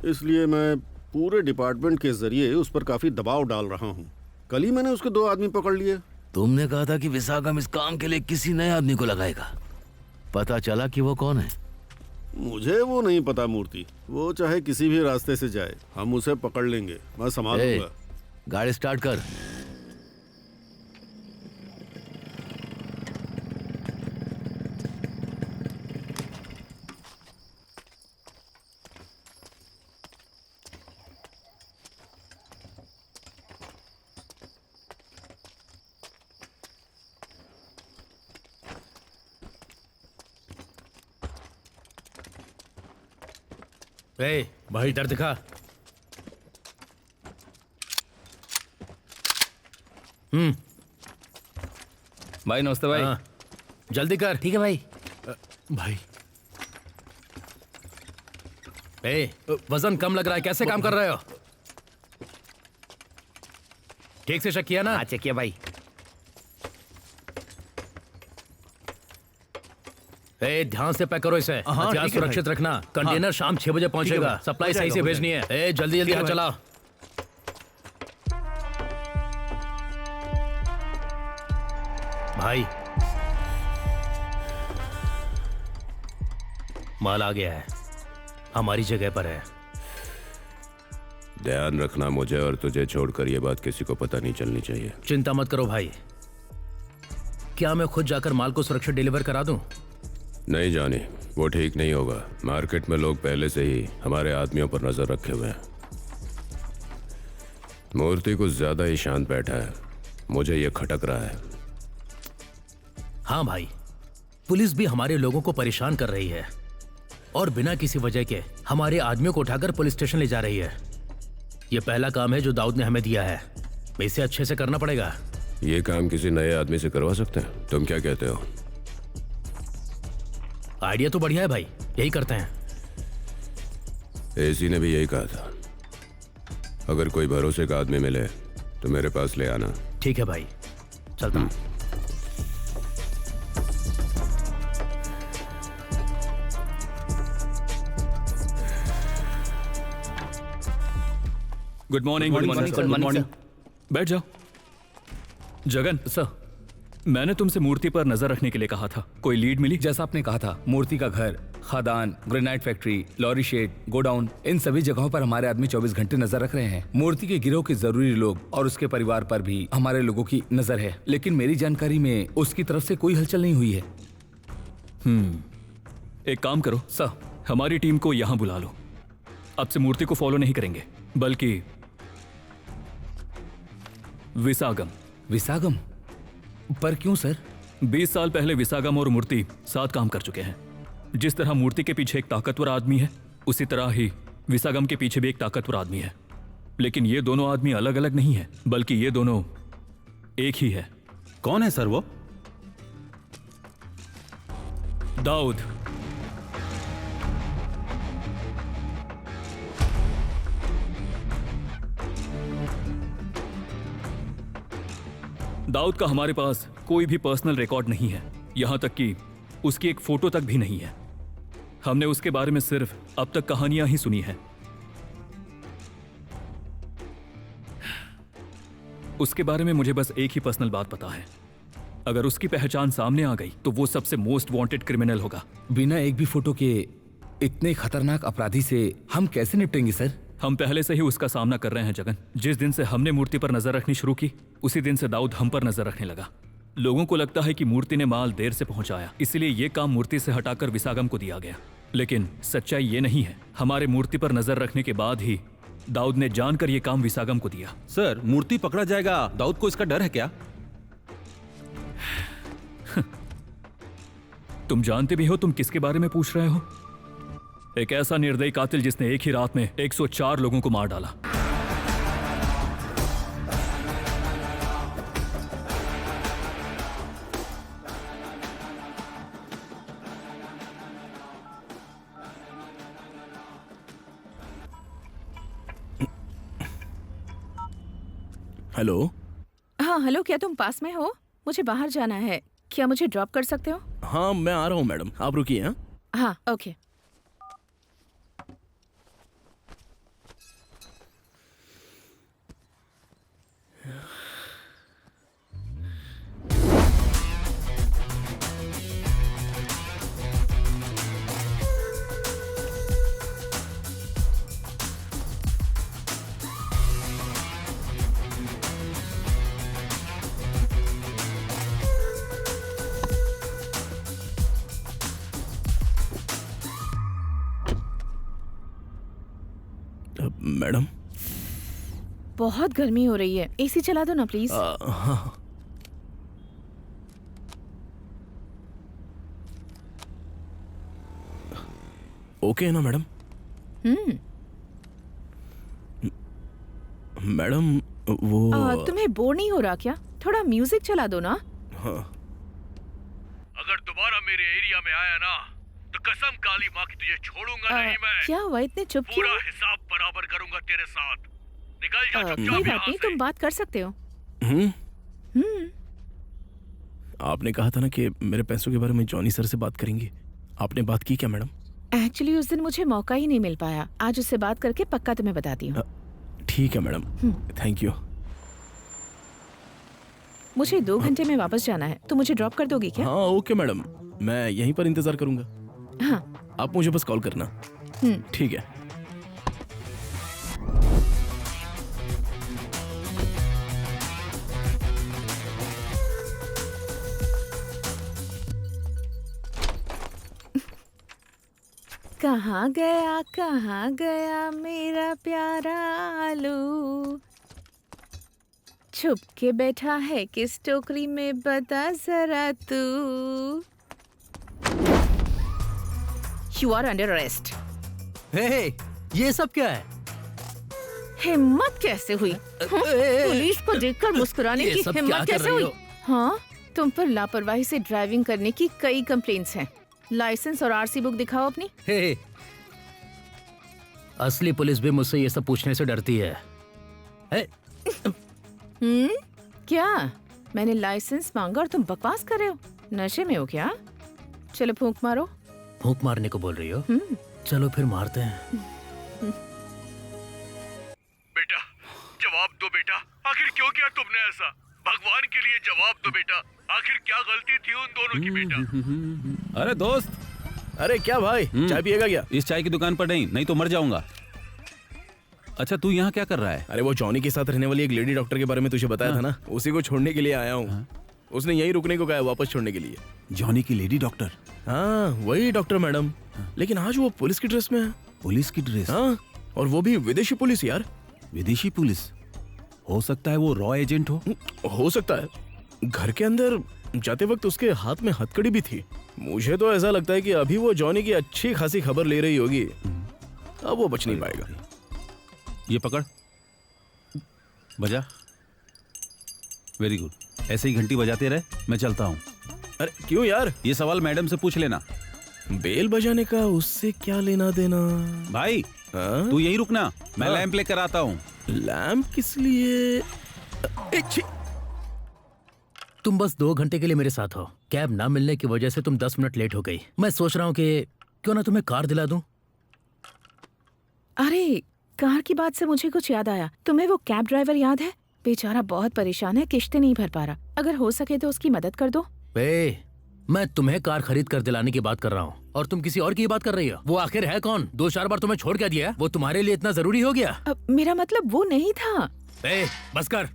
इसलिए मैं पूरे डिपार्टमेंट के जरिए उस पर काफी दबाव डाल रहा हूँ। कल ही मैंने उसके 2 आदमी पकड़ लिए। तुमने कहा था कि विसागम इस काम के लिए किसी नए आदमी को लगाएगा। पता चला कि वो कौन है? मुझे वो नहीं पता मूर्ति, वो चाहे किसी भी रास्ते से जाए, हम उसे पकड़ लेंगे। मैं संभाल लूंगा। गाड़ी स्टार्ट कर। ए, भाई इधर दिखा। भाई नमस्ते भाई। हाँ, जल्दी कर। ठीक है भाई। भाई ए, वजन कम लग रहा है, कैसे काम कर रहे हो? ठीक से चेक किया ना? हाँ चेक किया भाई। ए, ध्यान से पैक करो इसे। हथियार सुरक्षित रखना। कंटेनर शाम 6 बजे पहुंचेगा। सप्लाई सही से भेजनी है। ए, जल्दी जल्दी हाथ चलाओ। भाई माल आ गया है, हमारी जगह पर है। ध्यान रखना, मुझे और तुझे छोड़कर ये बात किसी को पता नहीं चलनी चाहिए। चिंता मत करो भाई। क्या मैं खुद जाकर माल को सुरक्षित डिलीवर करा दूं? नहीं जानी, वो ठीक नहीं होगा। मार्केट में लोग पहले से ही हमारे आदमियों पर नजर रखे हुए हैं। मूर्ति कुछ ज्यादा ही शांत बैठा है, मुझे ये खटक रहा है। हाँ भाई, पुलिस भी हमारे लोगों को परेशान कर रही है और बिना किसी वजह के हमारे आदमियों को उठाकर पुलिस स्टेशन ले जा रही है। ये पहला काम है जो दाऊद ने हमें दिया है, इसे अच्छे से करना पड़ेगा। ये काम किसी नए आदमी से करवा सकते हैं? तुम क्या कहते हो? आइडिया तो बढ़िया है भाई, यही करते हैं। एसी ने भी यही कहा था। अगर कोई भरोसे का आदमी मिले तो मेरे पास ले आना। ठीक है भाई, चलता हूं। Good morning. Good morning. बैठ जाओ। जगन सर, मैंने तुमसे मूर्ति पर नजर रखने के लिए कहा था, कोई लीड मिली? जैसा आपने कहा था, मूर्ति का घर, खदान, granite factory, lorry shed, godown, इन सभी जगहों पर हमारे आदमी 24 घंटे नजर रख रहे हैं। मूर्ति के गिरोह के जरूरी लोग और उसके परिवार पर भी हमारे लोगों की नजर है, लेकिन मेरी जानकारी में उसकी तरफ से कोई हलचल नहीं हुई है। एक काम करो सर, हमारी टीम को यहां बुला लो। अब से मूर्ति को फॉलो नहीं करेंगे, बल्कि विसागम। विसागम? पर क्यों सर? 20 साल पहले विसागम और मूर्ति साथ काम कर चुके हैं। जिस तरह मूर्ति के पीछे एक ताकतवर आदमी है, उसी तरह ही विसागम के पीछे भी एक ताकतवर आदमी है। लेकिन ये दोनों आदमी अलग अलग नहीं है, बल्कि ये दोनों एक ही है। कौन है सर वो? दाऊद। दाऊद का हमारे पास कोई भी पर्सनल रिकॉर्ड नहीं है, यहां तक कि उसकी एक फोटो तक भी नहीं है। हमने उसके बारे में सिर्फ अब तक कहानियां ही सुनी है। उसके बारे में मुझे बस एक ही पर्सनल बात पता है, अगर उसकी पहचान सामने आ गई तो वो सबसे मोस्ट वांटेड क्रिमिनल होगा। बिना एक भी फोटो के इतने खतरनाक अपराधी से हम कैसे निपटेंगे सर? हम पहले से ही उसका सामना कर रहे हैं जगन। जिस दिन से हमने मूर्ति पर नजर रखनी शुरू की, उसी दिन से दाऊद हम पर नजर रखने लगा। लोगों को लगता है कि मूर्ति ने माल देर से पहुंचाया, इसलिए यह काम मूर्ति से हटाकर विसागम को दिया गया। लेकिन सच्चाई ये नहीं है। हमारे मूर्ति पर नजर रखने के बाद ही दाऊद ने जानकर यह काम विसागम को दिया। सर, मूर्ति पकड़ा जाएगा, दाऊद को इसका डर है क्या? तुम जानते भी हो तुम किसके बारे में पूछ रहे हो? एक ऐसा निर्दयी कातिल जिसने एक ही रात में 104 लोगों को मार डाला। हेलो। हाँ हेलो, क्या तुम पास में हो? मुझे बाहर जाना है, क्या मुझे ड्रॉप कर सकते हो? हाँ मैं आ रहा हूँ मैडम, आप रुकिए। हाँ हाँ ओके। मैडम। बहुत गर्मी हो रही है, एसी चला दो ना प्लीज। हाँ। ओके है ना मैडम? मैडम वो तुम्हें बोर नहीं हो रहा क्या? थोड़ा म्यूजिक चला दो ना। हाँ। अगर दोबारा मेरे एरिया में आया ना तो कसम काली माँ की तुझे छोड़ूंगा नहीं मैं। क्या हुआ, इतने चुप क्यों? पूरा हिसाब बराबर करूंगा तेरे साथ। निकल जा कोई चुपचाप बात यहाँ नहीं, से। तुम बात कर सकते हो। आपने कहा था ना कि मेरे पैसों के बारे में जॉनी सर से बात करेंगी। आपने बात की क्या मैडम? एक्चुअली उस दिन मुझे मौका ही नहीं मिल पाया। आज उससे बात करके पक्का तुम्हें बताती हूँ। ठीक है मैडम, थैंक यू। मुझे 2 घंटे में वापस जाना है, तो मुझे ड्रॉप कर दोगी क्या? हाँ ओके मैडम, मैं यहीं पर इंतजार करूंगा। हाँ। आप मुझे बस कॉल करना। ठीक है। कहाँ गया मेरा प्यारा आलू? छुप के बैठा है किस टोकरी में, बता जरा तू। You are under arrest. Hey, ये सब क्या है? हिम्मत कैसे हुई? पुलिस को देखकर मुस्कुराने ये की सब क्या हिम्मत कर कैसे रही हुई? हो? हाँ, तुम पर लापरवाही से ड्राइविंग करने की कई कंप्लेंट्स हैं। लाइसेंस और आरसी बुक दिखाओ अपनी। हे, असली पुलिस भी मुझसे ये सब पूछने से डरती है। हे, क्या मैंने लाइसेंस मांगा और तुम बकवास कर रहे हो? नशे में हो क्या? चलो फूंक मारो। फूंक मारने को बोल रही हो? चलो फिर मारते हैं। बेटा जवाब दो बेटा, आखिर क्यों किया तुमने ऐसा? भगवान के लिए जवाब दो बेटा, आखिर क्या गलती थी उन दोनों की बेटा? अरे दोस्त, अरे क्या भाई, चाय पिएगा क्या? इस चाय की दुकान पर नहीं तो मर जाऊंगा। अच्छा तू यहाँ क्या कर रहा है? अरे वो जॉनी के साथ रहने वाली एक लेडी डॉक्टर के बारे में तुझे बताया था ना, उसी को छोड़ने के लिए आया हूँ। उसने यहीं रुकने को कहा है, वापस छोड़ने के लिए। जॉनी की लेडी डॉक्टर? हाँ वही डॉक्टर मैडम, लेकिन आज वो पुलिस की ड्रेस में है। पुलिस की ड्रेस? हाँ, और वो भी विदेशी पुलिस यार। विदेशी पुलिस? हो सकता है वो रॉ एजेंट हो सकता है। घर के अंदर जाते वक्त उसके हाथ में हथकड़ी भी थी। मुझे तो ऐसा लगता है कि अभी वो जॉनी की अच्छी खासी खबर ले रही होगी। अब वो बच नहीं पाएगा। ये पकड़, बजा। वेरी गुड, ऐसे ही घंटी बजाते रहे, मैं चलता हूँ। अरे क्यों यार? ये सवाल मैडम से पूछ लेना। बेल बजाने का उससे क्या लेना देना? भाई तू यहीं रुकना, मैं लैंप लेकर आता हूँ। लैंप किस लिए? तुम बस 2 घंटे के लिए मेरे साथ हो। कैब ना मिलने की वजह से तुम 10 मिनट लेट हो गई। मैं सोच रहा हूँ कि क्यों ना तुम्हें कार दिला दूं। अरे कार की बात से मुझे कुछ याद आया। तुम्हें वो कैब ड्राइवर याद है? बेचारा बहुत परेशान है, किश्तें नहीं भर पा रहा। अगर हो सके तो उसकी मदद कर दो। मैं तुम्हें कार खरीद कर दिलाने की बात कर रहा हूँ और तुम किसी और की बात कर रही हो। वो आखिर है कौन? 2-4 बार तुम्हें छोड़ के दिया, वो तुम्हारे लिए इतना जरूरी हो गया? मेरा मतलब वो नहीं था। बस कर।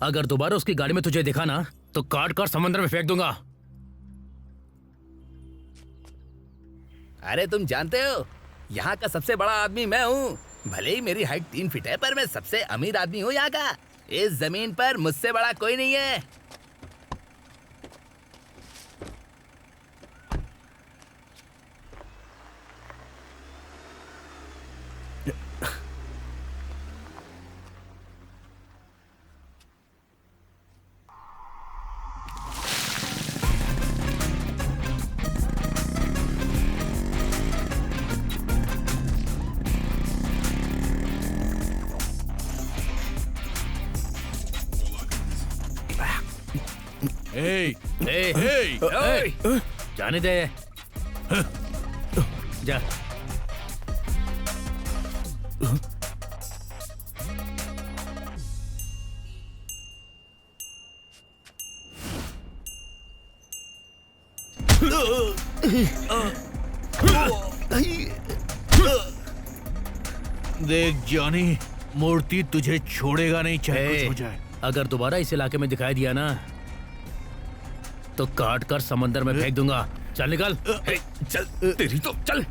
अगर दोबारा उसकी गाड़ी में तुझे दिखा ना तो काट कर समंदर में फेंक दूंगा। अरे तुम जानते हो, यहाँ का सबसे बड़ा आदमी मैं हूँ। भले ही मेरी हाइट 3 फीट है, पर मैं सबसे अमीर आदमी हूँ यहाँ का। इस जमीन पर मुझसे बड़ा कोई नहीं है। जाने दे। जा। देख जॉनी, मूर्ति तुझे छोड़ेगा नहीं, चाहे कुछ हो जाए। अगर दोबारा इस इलाके में दिखाई दिया ना तो काट कर समंदर में फेंक दूंगा। चल निकल। चल तेरी तो चल।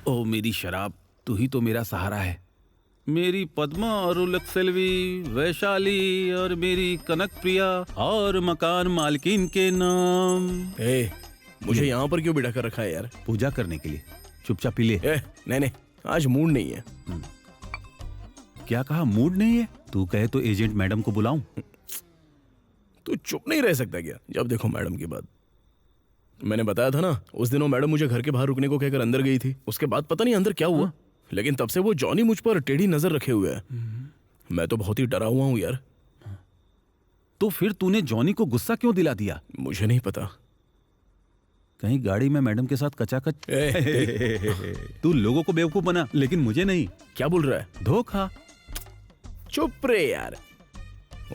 ओ मेरी शराब, तू ही तो मेरा सहारा है। मेरी पद्मा और उलक्सेल्वी, वैशाली और मेरी कनक प्रिया और मकान मालकिन के नाम। मुझे यहाँ पर क्यों बिठा कर रखा है यार? पूजा करने के लिए। चुपचाप पी ले। नहीं, आज मूड नहीं है। क्या कहा, मूड नहीं है? तू कहे तो एजेंट मैडम को बुलाऊं? तू चुप नहीं रह सकता क्या? जब देखो मैडम की बात। मैंने बताया था ना, उस दिन वो मैडम मुझे घर के बाहर रुकने को कहकर अंदर गई थी। उसके बाद पता नहीं अंदर क्या हुआ, लेकिन तब से वो जॉनी मुझ पर टेढ़ी नजर रखे हुए है। मैं तो बहुत ही डरा हुआ हूँ यार। तो फिर तूने जॉनी को गुस्सा क्यों दिला दिया? मुझे नहीं पता। कहीं गाड़ी में मैडम के साथ कचाकच। तू लोगों को बेवकूफ बना, लेकिन मुझे नहीं। क्या बोल रहा है? धोखा। चुप रे यार।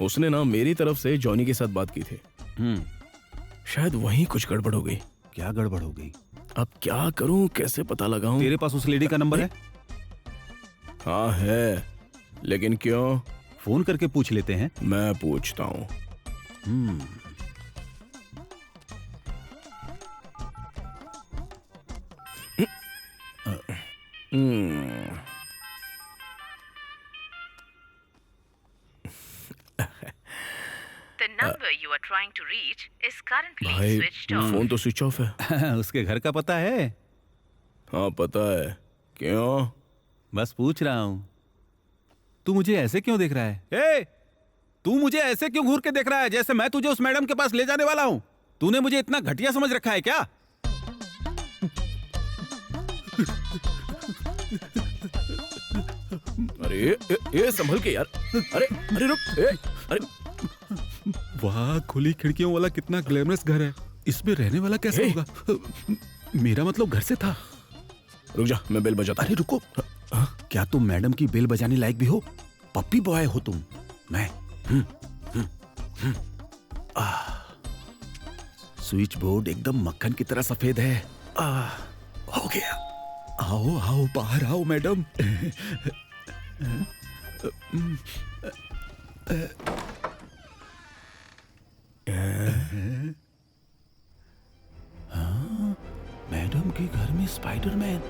उसने ना मेरी तरफ से जॉनी के साथ बात की थी। शायद वहीं कुछ गड़बड़ हो गई। क्या गड़बड़ हो गई? अब क्या करूं, कैसे पता लगाऊं? तेरे पास उस लेडी का नंबर है? हाँ है, लेकिन क्यों? फोन करके पूछ लेते हैं। मैं पूछता हूँ। The number you are trying to reach is currently भाई switched off. फोन तो स्विच ऑफ है। उसके घर का पता है? हाँ पता है। क्यों? बस पूछ रहा हूँ। तू मुझे ऐसे क्यों देख रहा है? ए, तू मुझे ऐसे क्यों घूर के देख रहा है, जैसे मैं तुझे उस मैडम के पास ले जाने वाला हूँ? तूने मुझे इतना घटिया समझ रखा है क्या? अरे ए संभल के यार। अरे रुक। अरे वाह, खुली खिड़कियों वाला कितना ग्लैमरस घर है। इसमें रहने वाला कैसे होगा? मेरा मतलब घर से था। रुक जा, मैं बेल बजाता। अरे रुको, क्या तुम मैडम की बेल बजाने लायक भी हो? पप्पी बॉय हो तुम। मैं स्विच बोर्ड एकदम मक्खन की तरह सफेद है। हो गया। आओ आओ, बाहर आओ मैडम। मैडम के घर में स्पाइडरमैन।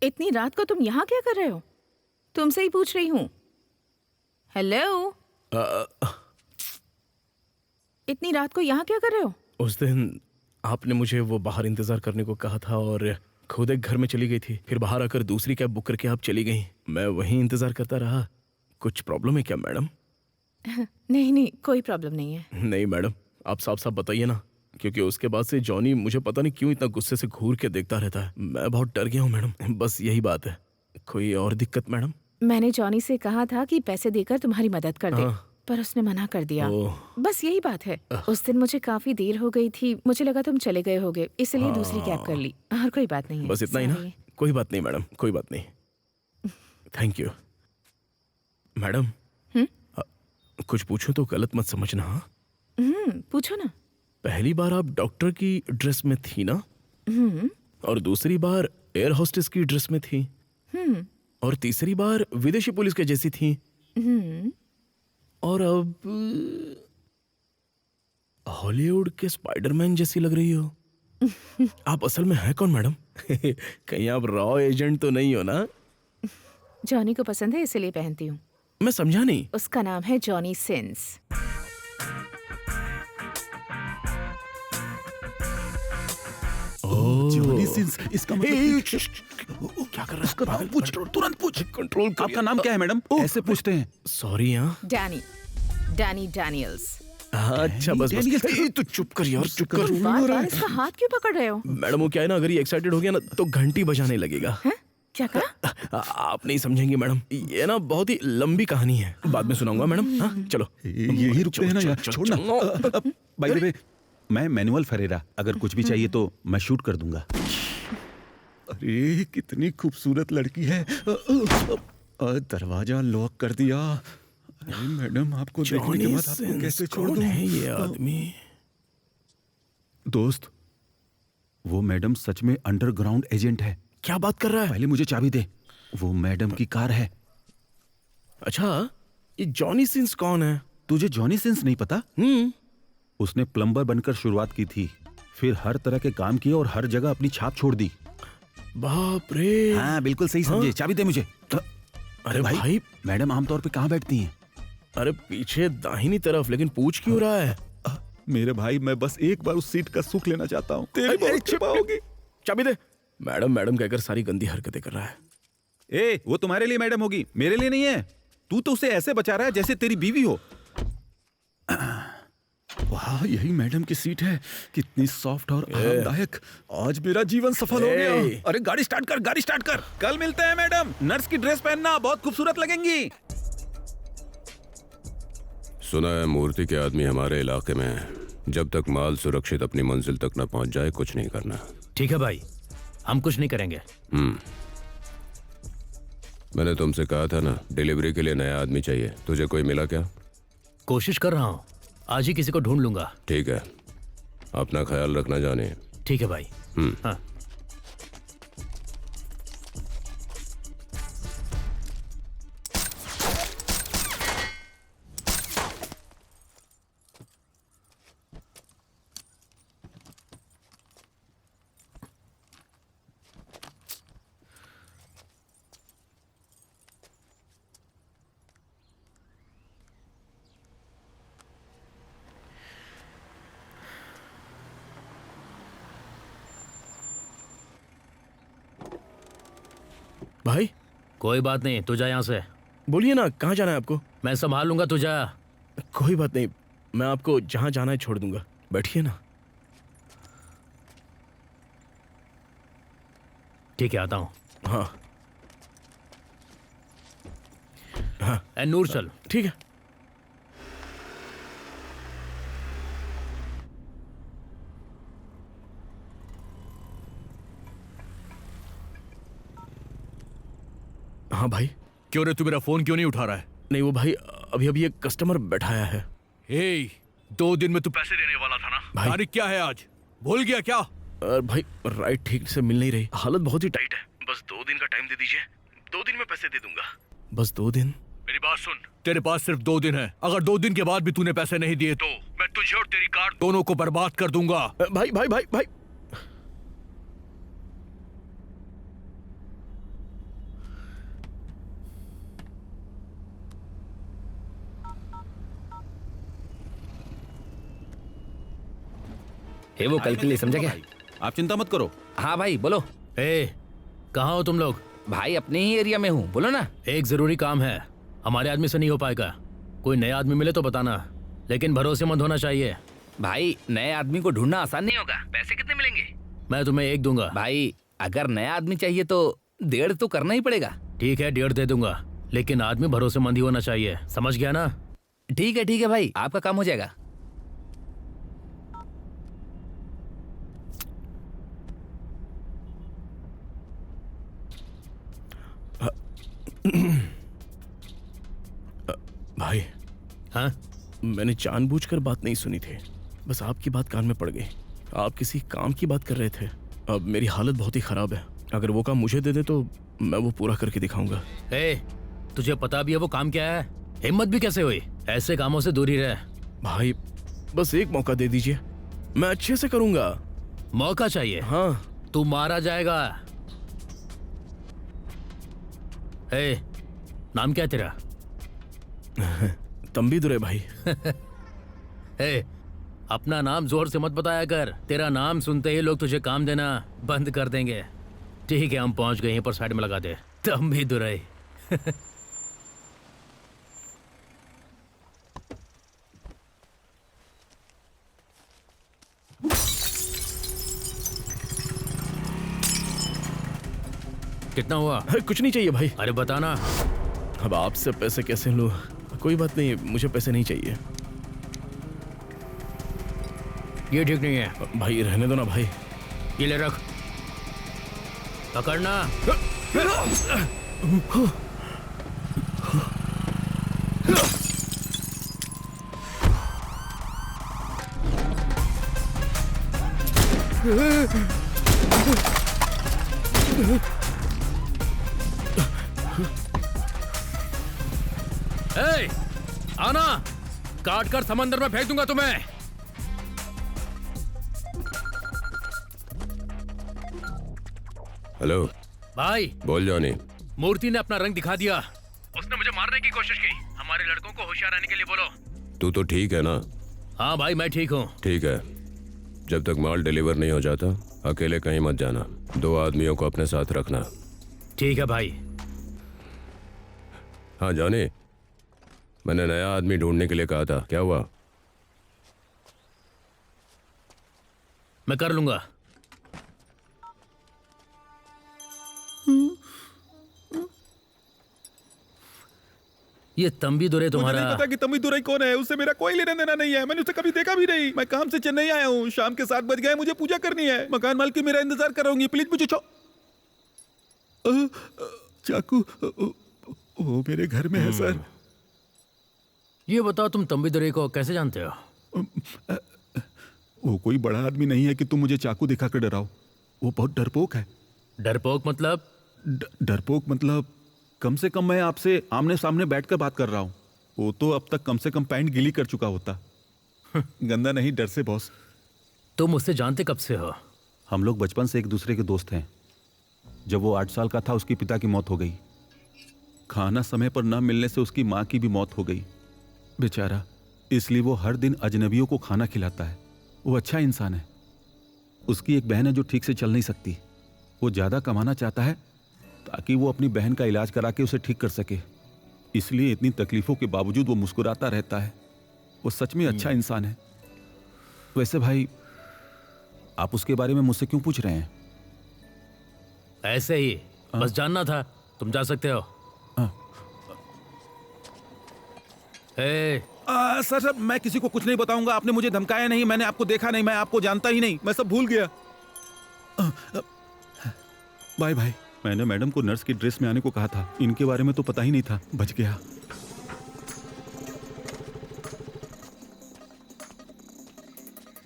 इतनी रात को तुम यहाँ क्या कर रहे हो? तुमसे ही पूछ रही हूँ। हेलो, इतनी रात को यहाँ क्या कर रहे हो? उस दिन आपने मुझे वो बाहर इंतजार करने को कहा था और खुद एक घर में चली गई थी। फिर बाहर आकर दूसरी कैब बुक करके आप चली गई। मैं वहीं इंतजार करता रहा। कुछ प्रॉब्लम है क्या मैडम? नहीं, कोई प्रॉब्लम नहीं है। नहीं मैडम, आप साफ साफ बताइए ना, क्योंकि उसके बाद से जॉनी मुझे पता नहीं क्यों इतना गुस्से से घूर के देखता रहता है। मैं बहुत डर गया हूँ मैडम, बस यही बात है। कोई और दिक्कत मैडम? मैंने जॉनी से कहा था कि पैसे देकर तुम्हारी मदद कर दे, पर उसने मना कर दिया। बस यही बात है। उस दिन मुझे काफी देर हो गई थी, मुझे लगा तुम चले गए होगे, इसलिए दूसरी कैब कर ली। और कोई बात नहीं है। बस इतना ही ना? कोई बात नहीं मैडम, कोई बात नहीं। Thank you madam. कुछ पूछूं तो गलत मत समझना। पूछो ना। पहली बार आप डॉक्टर की ड्रेस में थी ना? और दूसरी बार एयर होस्टेस की ड्रेस में थी। और तीसरी बार विदेशी पुलिस के जैसी थी। और अब हॉलीवुड के स्पाइडरमैन जैसी लग रही हो। आप असल में हैं कौन मैडम? कहीं आप रॉ एजेंट तो नहीं हो ना? जॉनी को पसंद है इसलिए पहनती हूँ। मैं समझा नहीं। उसका नाम है जॉनी सिंस। जॉनी सिंस, इसका मतलब क्या कर रहा है? नाम पूछ, तुरंत पूछ। कंट्रोल। आपका नाम क्या है मैडम? ऐसे पूछते हैं। सॉरी। Danny Daniels. अच्छा बस तू चुप कर यार, चुप कर। बार-बार इसका हाथ क्यों पकड़ रहे हो? मैडम वो क्या है ना, अगर ये एक्साइटेड हो गया ना तो घंटी बजाने लगेगा। क्या कहा? आप नहीं समझेंगे मैडम, ये ना बहुत ही लंबी कहानी है, बाद में सुनाऊंगा मैडम। हाँ चलो। यही रुकते हैं ना यार, छोड़ना। बाय द वे, मैं मैनुअल फरेरा, अगर कुछ भी चाहिए तो मैं शूट कर दूंगा। अरे कितनी खूबसूरत लड़की है। दरवाजा लॉक कर दिया। अरे मैडम, आपको देखने के बाद आपको कैसे छोड़ दूं? है ये आदमी? दोस्त, वो मैडम सच में अंडरग्राउंड एजेंट है। क्या बात कर रहा है? पहले मुझे चाबी दे। वो मैडम की कार है। अच्छा, ये जॉनी सिंस कौन है? तुझे जॉनी सिंस नहीं पता? उसने प्लम्बर बनकर शुरुआत की थी, फिर हर तरह के काम किए और हर जगह अपनी छाप छोड़ दी। बाप रे। हाँ, बिल्कुल सही समझे। चाबी दे मुझे। अरे भाई, मैडम आमतौर पे कहाँ बैठती हैं? अरे पीछे दाहिनी तरफ, लेकिन पूछ क्यों रहा है? मेरे भाई, मैं बस एक बार उस सीट का सुख लेना चाहता हूँ। तेरी बहुत कृपा होगी। चाबी दे। मैडम मैडम कहकर सारी गंदी हरकतें कर रहा है। ए, वो तुम्हारे लिए मैडम होगी, मेरे लिए नहीं है। तू तो उसे ऐसे बचा रहा है जैसे तेरी बीवी हो। वाह, यही मैडम की सीट है। कितनी सॉफ्ट और आरामदायक। आज मेरा जीवन सफल हो गया। अरे गाड़ी स्टार्ट कर, गाड़ी स्टार्ट कर। कल मिलते हैं मैडम। नर्स की ड्रेस पहनना, बहुत खूबसूरत लगेंगी। सुना है मूर्ति के आदमी हमारे इलाके में है। जब तक माल सुरक्षित अपनी मंजिल तक न पहुंच जाए, कुछ नहीं करना। ठीक है भाई, हम कुछ नहीं करेंगे। मैंने तुमसे कहा था ना, डिलीवरी के लिए नया आदमी चाहिए। तुझे कोई मिला क्या? कोशिश कर रहा हूँ, आज ही किसी को ढूंढ लूंगा। ठीक है, अपना ख्याल रखना जाने। ठीक है भाई। हाँ। भाई, कोई बात नहीं, तू जा यहाँ से। बोलिए ना, कहाँ जाना है आपको? मैं संभाल लूंगा, तू जा। कोई बात नहीं, मैं आपको जहाँ जाना है छोड़ दूंगा। बैठिए ना। ठीक है, आता हूँ। हाँ हाँ। ए नूर, चल। ठीक है। हाँ भाई। क्यों रे, तू मेरा फोन क्यों नहीं उठा रहा है? नहीं वो भाई, अभी अभी एक कस्टमर बैठाया है। 2 दिन में तू पैसे देने वाला था ना? भाई, तारीख क्या है आज? भूल गया क्या? भाई राइट ठीक से मिल नहीं रही, हालत बहुत ही टाइट है। बस 2 दिन का टाइम दे दीजिए, 2 दिन में पैसे दे दूंगा। बस 2 दिन? मेरी बात सुन, तेरे पास सिर्फ 2 दिन है। अगर 2 दिन के बाद भी तूने पैसे नहीं दिए तो मैं तुझे और तेरी कार दोनों को बर्बाद कर दूंगा। भाई भाई भाई भाई, वो कल के लिए समझा क्या? आप चिंता मत करो। हाँ भाई बोलो। कहाँ हो तुम लोग? भाई अपने ही एरिया में हूँ, बोलो ना। एक जरूरी काम है, हमारे आदमी से नहीं हो पाएगा। कोई नया आदमी मिले तो बताना, लेकिन भरोसेमंद होना चाहिए। भाई नए आदमी को ढूंढना आसान नहीं होगा। पैसे कितने मिलेंगे? मैं तुम्हें 1 दूंगा। भाई अगर नया आदमी चाहिए तो 1.5 तो करना ही पड़ेगा। ठीक है, 1.5 दे दूंगा, लेकिन आदमी भरोसेमंद ही होना चाहिए। समझ गया ना? ठीक है भाई, आपका काम हो जाएगा। भाई। हाँ? मैंने जानबूझकर बात नहीं सुनी थी, बस आपकी बात कान में पड़ गई। आप किसी काम की बात कर रहे थे। अब मेरी हालत बहुत ही खराब है, अगर वो काम मुझे दे दे तो मैं वो पूरा करके दिखाऊंगा। तुझे पता भी है वो काम क्या है? हिम्मत भी कैसे हुई? ऐसे कामों से दूरी रह। भाई बस एक मौका दे दीजिए, मैं अच्छे से करूंगा। मौका चाहिए? हाँ। तू मारा जाएगा। नाम क्या है तेरा? तंबी दुरे भाई। अपना नाम जोर से मत बताया कर, तेरा नाम सुनते ही लोग तुझे काम देना बंद कर देंगे। ठीक है, हम पहुंच गए, यहीं पर साइड में लगा दे। तंबी दुरे। कितना हुआ? कुछ नहीं चाहिए भाई। अरे बताना। अब आपसे पैसे कैसे लूं? कोई बात नहीं, मुझे पैसे नहीं चाहिए। ये ठीक नहीं है। भाई रहने दो ना भाई। ये ले रख, पकड़ना। ए, आना, काट कर समंदर में फेंक दूंगा तुम्हें। हेलो भाई, बोल जॉनी। मूर्ति ने अपना रंग दिखा दिया। उसने मुझे मारने की कोशिश की। हमारे लड़कों को होशियार रहने के लिए बोलो। तू तो ठीक है ना? हाँ भाई, मैं ठीक हूँ। ठीक है, जब तक माल डिलीवर नहीं हो जाता अकेले कहीं मत जाना। 2 आदमियों को अपने साथ रखना। ठीक है भाई। हाँ जॉनी, मैंने नया आदमी ढूंढने के लिए कहा था, क्या हुआ? मैं कर लूंगा। ये तंबी दुरे तुम्हारा। मुझे नहीं पता कि तंबी दुरई कौन है। उससे मेरा कोई लेना देना नहीं है। मैंने उसे कभी देखा भी नहीं। मैं काम से चेन्नई आया हूँ। शाम के 7 बज गए, मुझे पूजा करनी है। मकान मालकिन मेरा इंतजार कर रही। प्लीज मुझे चाकू वो मेरे घर में है सर। ये बताओ, तुम तंबी दुरे को कैसे जानते हो? वो कोई बड़ा आदमी नहीं है कि तुम मुझे चाकू दिखा कर डराओ। वो बहुत डरपोक है। डरपोक मतलब? डरपोक मतलब कम से कम मैं आपसे आमने सामने बैठकर बात कर रहा हूँ। वो तो अब तक कम से कम पैंट गीली कर चुका होता। गंदा नहीं, डर से बॉस। तुम उससे जानते कब से हो? हम लोग बचपन से एक दूसरे के दोस्त हैं। जब वो 8 साल का था उसके पिता की मौत हो गई। खाना समय पर न मिलने से उसकी माँ की भी मौत हो गई बेचारा। इसलिए वो हर दिन अजनबियों को खाना खिलाता है। वो अच्छा इंसान है। उसकी एक बहन है जो ठीक से चल नहीं सकती। वो ज़्यादा कमाना चाहता है ताकि वो अपनी बहन का इलाज करा के उसे ठीक कर सके। इसलिए इतनी तकलीफों के बावजूद वो मुस्कुराता रहता है। वो सच में अच्छा इंसान है। वैसे भाई, आप उसके बारे में मुझसे क्यों पूछ रहे हैं? ऐसे ही, बस जानना था। तुम जा सकते हो। सर, मैं किसी को कुछ नहीं बताऊंगा। आपने मुझे धमकाया नहीं, मैंने आपको देखा नहीं, मैं आपको जानता ही नहीं, मैं सब भूल गया। Bye bye. मैंने मैडम को नर्स की ड्रेस में आने को कहा था। इनके बारे में तो पता ही नहीं था। बच गया।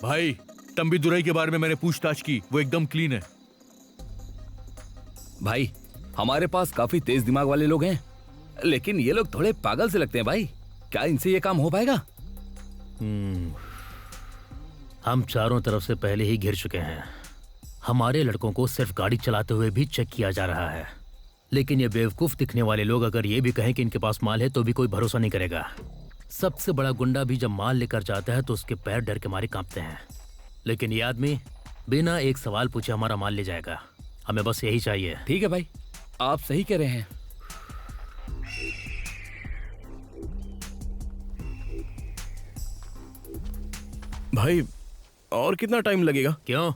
भाई, तंबी दुरई के बारे में मैंने पूछताछ की। वो एकदम क्लीन है। भाई, हमारे पास काफी तेज दिमाग वाले लोग हैं, लेकिन ये लोग थोड़े पागल से लगते हैं। भाई, क्या इनसे ये काम हो पाएगा? हम चारों तरफ से पहले ही घिर चुके हैं। हमारे लड़कों को सिर्फ गाड़ी चलाते हुए भी चेक किया जा रहा है। लेकिन ये बेवकूफ दिखने वाले लोग अगर ये भी कहें कि इनके पास माल है तो भी कोई भरोसा नहीं करेगा। सबसे बड़ा गुंडा भी जब माल लेकर जाता है तो उसके पैर डर के मारे कांपते हैं। लेकिन ये आदमी बिना एक सवाल पूछे हमारा माल ले जाएगा। हमें बस यही चाहिए। ठीक है भाई, आप सही कह रहे हैं। भाई, और कितना टाइम लगेगा? क्यों?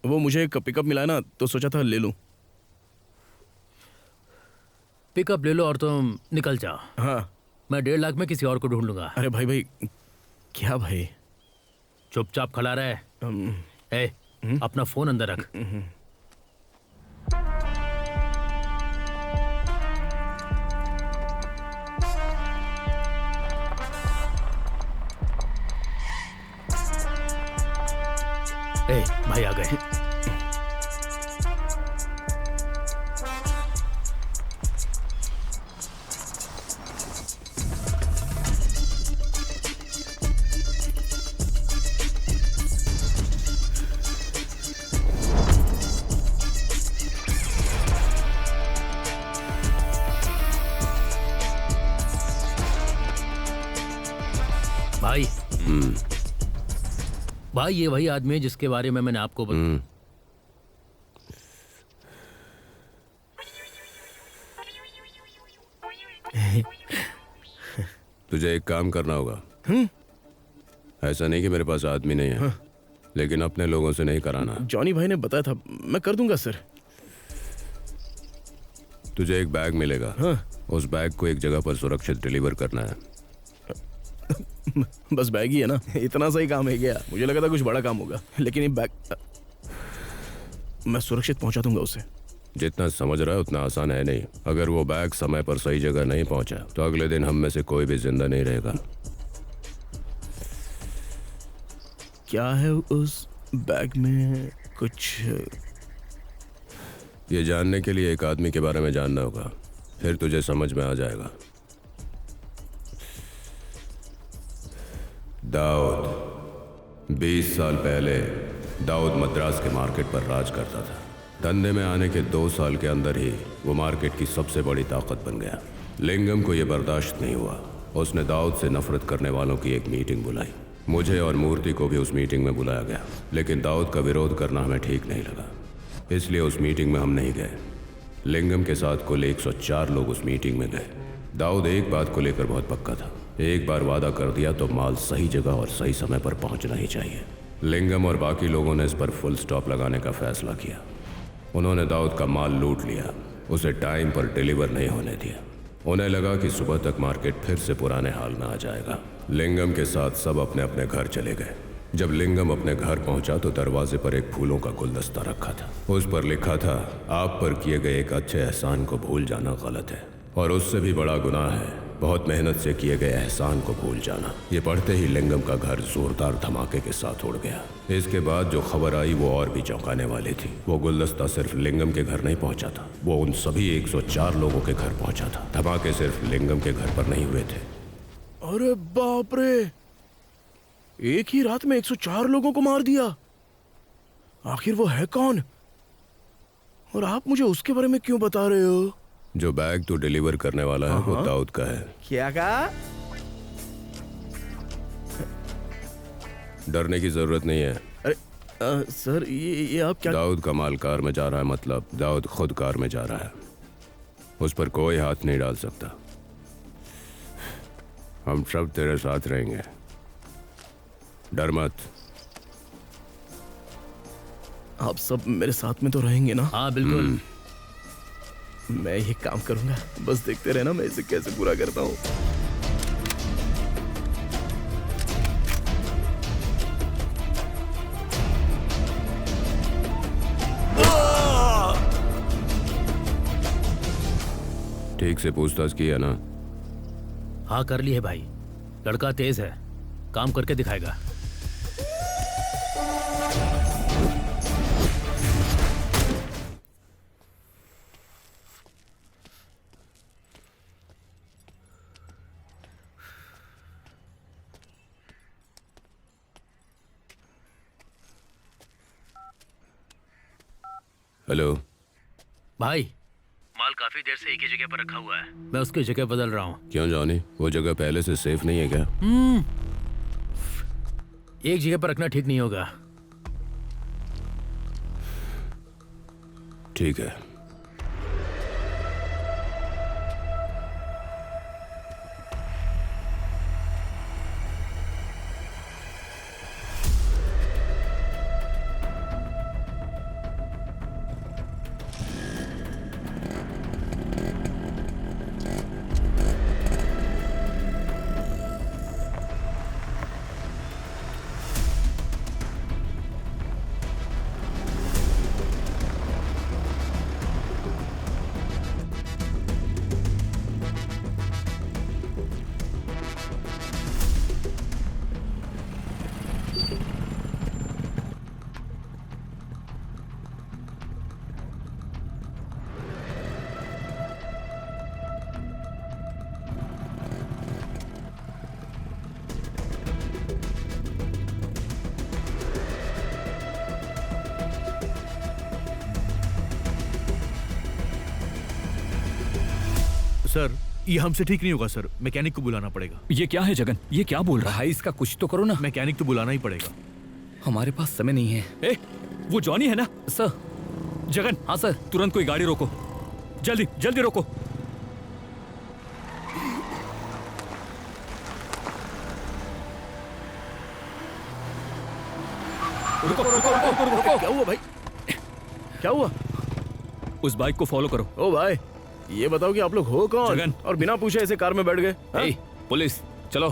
वो मुझे एक पिकअप मिला ना, तो सोचा था ले लूं। पिकअप ले लो और तुम निकल जाओ। हाँ, मैं 1.5 लाख में किसी और को ढूंढ लूंगा। अरे भाई भाई, क्या भाई? चुपचाप खड़ा रहे। अपना फोन अंदर रख। भाई आ गए। भाई, भाई ये वही आदमी है जिसके बारे में मैंने आपको तुझे एक काम करना होगा। ऐसा नहीं कि मेरे पास आदमी नहीं है, लेकिन अपने लोगों से नहीं कराना। जॉनी भाई ने बताया था, मैं कर दूंगा सर। तुझे एक बैग मिलेगा। उस बैग को एक जगह पर सुरक्षित डिलीवर करना है। बस बैग ही है ना, इतना सही काम है क्या? मुझे लगा था कुछ बड़ा काम होगा, लेकिन ये बैग मैं सुरक्षित पहुंचा दूंगा उसे। जितना समझ रहा है उतना आसान है नहीं। अगर वो बैग समय पर सही जगह नहीं पहुंचा तो अगले दिन हम में से कोई भी जिंदा नहीं रहेगा। क्या है उस बैग में कुछ ये जानने के लिए एक आदमी के बारे में जानना होगा, फिर तुझे समझ में आ जाएगा। दाऊद। 20 साल पहले दाऊद मद्रास के मार्केट पर राज करता था। धंधे में आने के 2 साल के अंदर ही वो मार्केट की सबसे बड़ी ताकत बन गया। लिंगम को यह बर्दाश्त नहीं हुआ। उसने दाऊद से नफरत करने वालों की एक मीटिंग बुलाई। मुझे और मूर्ति को भी उस मीटिंग में बुलाया गया, लेकिन दाऊद का विरोध करना हमें ठीक नहीं लगा, इसलिए उस मीटिंग में हम नहीं गए। लिंगम के साथ कुल 104 लोग उस मीटिंग में गए। दाऊद एक बात को लेकर बहुत पक्का था, एक बार वादा कर दिया तो माल सही जगह और सही समय पर पहुंचना ही चाहिए। लिंगम और बाकी लोगों ने इस पर फुल स्टॉप लगाने का फैसला किया। उन्होंने दाऊद का माल लूट लिया, उसे टाइम पर डिलीवर नहीं होने दिया। उन्हें लगा कि सुबह तक मार्केट फिर से पुराने हाल में आ जाएगा। लिंगम के साथ सब अपने अपने घर चले गए। जब लिंगम अपने घर पहुंचा तो दरवाजे पर एक फूलों का गुलदस्ता रखा था। उस पर लिखा था, आप पर किए गए एक अच्छे एहसान को भूल जाना गलत है और उससे भी बड़ा गुनाह है बहुत मेहनत से किए गए एहसान को भूल जाना। ये पढ़ते ही लिंगम का घर जोरदार धमाके के साथ उड़ गया। इसके बाद जो खबर आई वो और भी चौंकाने वाली थी। वो गुलदस्ता सिर्फ लिंगम के घर नहीं पहुंचा था, वो उन सभी 104 लोगों के घर पहुंचा था। धमाके सिर्फ लिंगम के घर पर नहीं हुए थे। अरे बाप रे, एक ही रात में 104 लोगों को मार दिया। आखिर वो है कौन और आप मुझे उसके बारे में क्यों बता रहे हो? जो बैग तो डिलीवर करने वाला है वो दाऊद का है। क्या कहा? डरने की जरूरत नहीं है। अरे सर ये आप क्या? दाऊद का माल कार में जा रहा है, मतलब दाऊद खुद कार में जा रहा है। उस पर कोई हाथ नहीं डाल सकता। हम सब तेरे साथ रहेंगे, डर मत। आप सब मेरे साथ में तो रहेंगे ना? हाँ बिल्कुल। मैं ये काम करूंगा, बस देखते रहना मैं इसे कैसे पूरा करता हूँ। ठीक से पूछताछ किया ना? हाँ कर ली है भाई, लड़का तेज है, काम करके दिखाएगा। हेलो भाई, माल काफी देर से एक ही जगह पर रखा हुआ है, मैं उसकी जगह बदल रहा हूँ। क्यों जॉनी, वो जगह पहले से सेफ नहीं है क्या? एक जगह पर रखना ठीक नहीं होगा। ठीक है। सर ये हमसे ठीक नहीं होगा सर, मैकेनिक को बुलाना पड़ेगा। ये क्या है जगन, ये क्या बोल रहा है? भाई इसका कुछ तो करो ना। मैकेनिक तो बुलाना ही पड़ेगा। हमारे पास समय नहीं है। ए, वो जॉनी है ना? सर। जगन। हाँ सर। तुरंत कोई गाड़ी रोको, जल्दी जल्दी रोको। रुको रुको रुको रुको। क्या हुआ भाई, क्या हुआ? उस बाइक को फॉलो करो। ओ भाई, ये बताओ कि आप लोग हो कौन? जगन। और बिना पूछे ऐसे कार में बैठ गए? हाँ? पुलिस, चलो।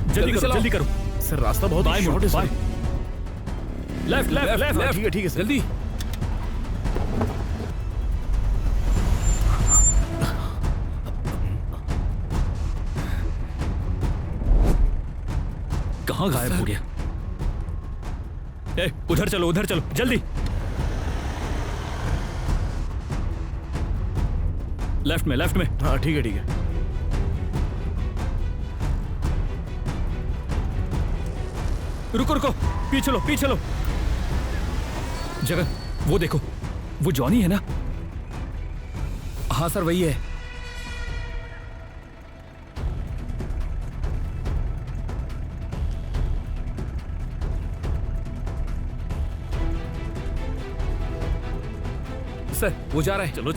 जल्दी करो, जल्दी करो। सर रास्ता बहुत बाएं शॉर्ट है मुड़ो, सर। Left left left. ठीक है जल्दी। कहाँ गायब हो गया? ए, उधर चलो जल्दी। लेफ्ट में। हाँ ठीक है। रुको, पीछे लो। जगन, वो देखो, वो जॉनी है ना? हाँ सर, वही है। सर, वो जा रहा है। चलो।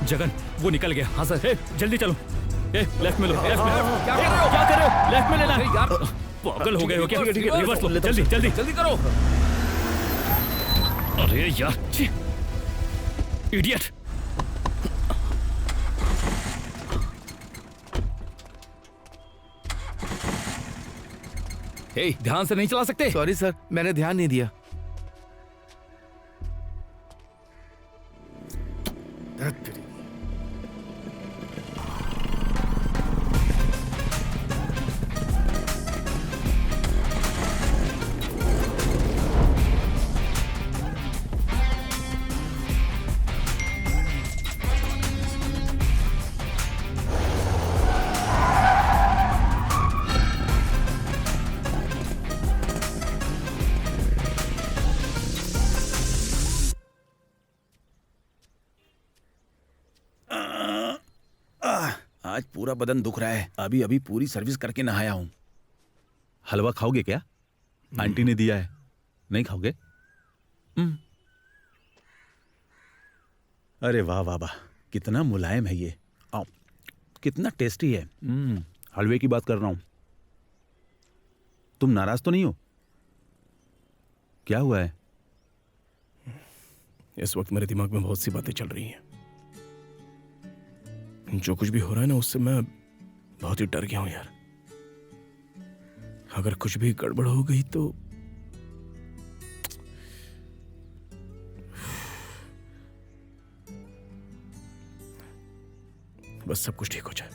जगन, वो निकल गया। हाँ सर। जल्दी चलो। लेफ्ट में लो। क्या कर रहे हो? क्या कर रहे हो? लेफ्ट में लेना। यार, पागल हो गए हो क्या? ठीक है, रिवर्स लो। जल्दी करो। अरे यार, इडियट। ध्यान से नहीं चला सकते? सॉरी सर, मैंने ध्यान नहीं दिया। आज पूरा बदन दुख रहा है। अभी पूरी सर्विस करके नहाया हूं। हलवा खाओगे क्या? आंटी ने दिया है, नहीं खाओगे? अरे वाह, कितना मुलायम है ये। आओ, कितना टेस्टी है। हलवे की बात कर रहा हूं। तुम नाराज तो नहीं हो? क्या हुआ है? इस वक्त मेरे दिमाग में बहुत सी बातें चल रही हैं। जो कुछ भी हो रहा है ना, उससे मैं बहुत ही डर गया हूं यार। अगर कुछ भी गड़बड़ हो गई तो बस सब कुछ ठीक हो जाए।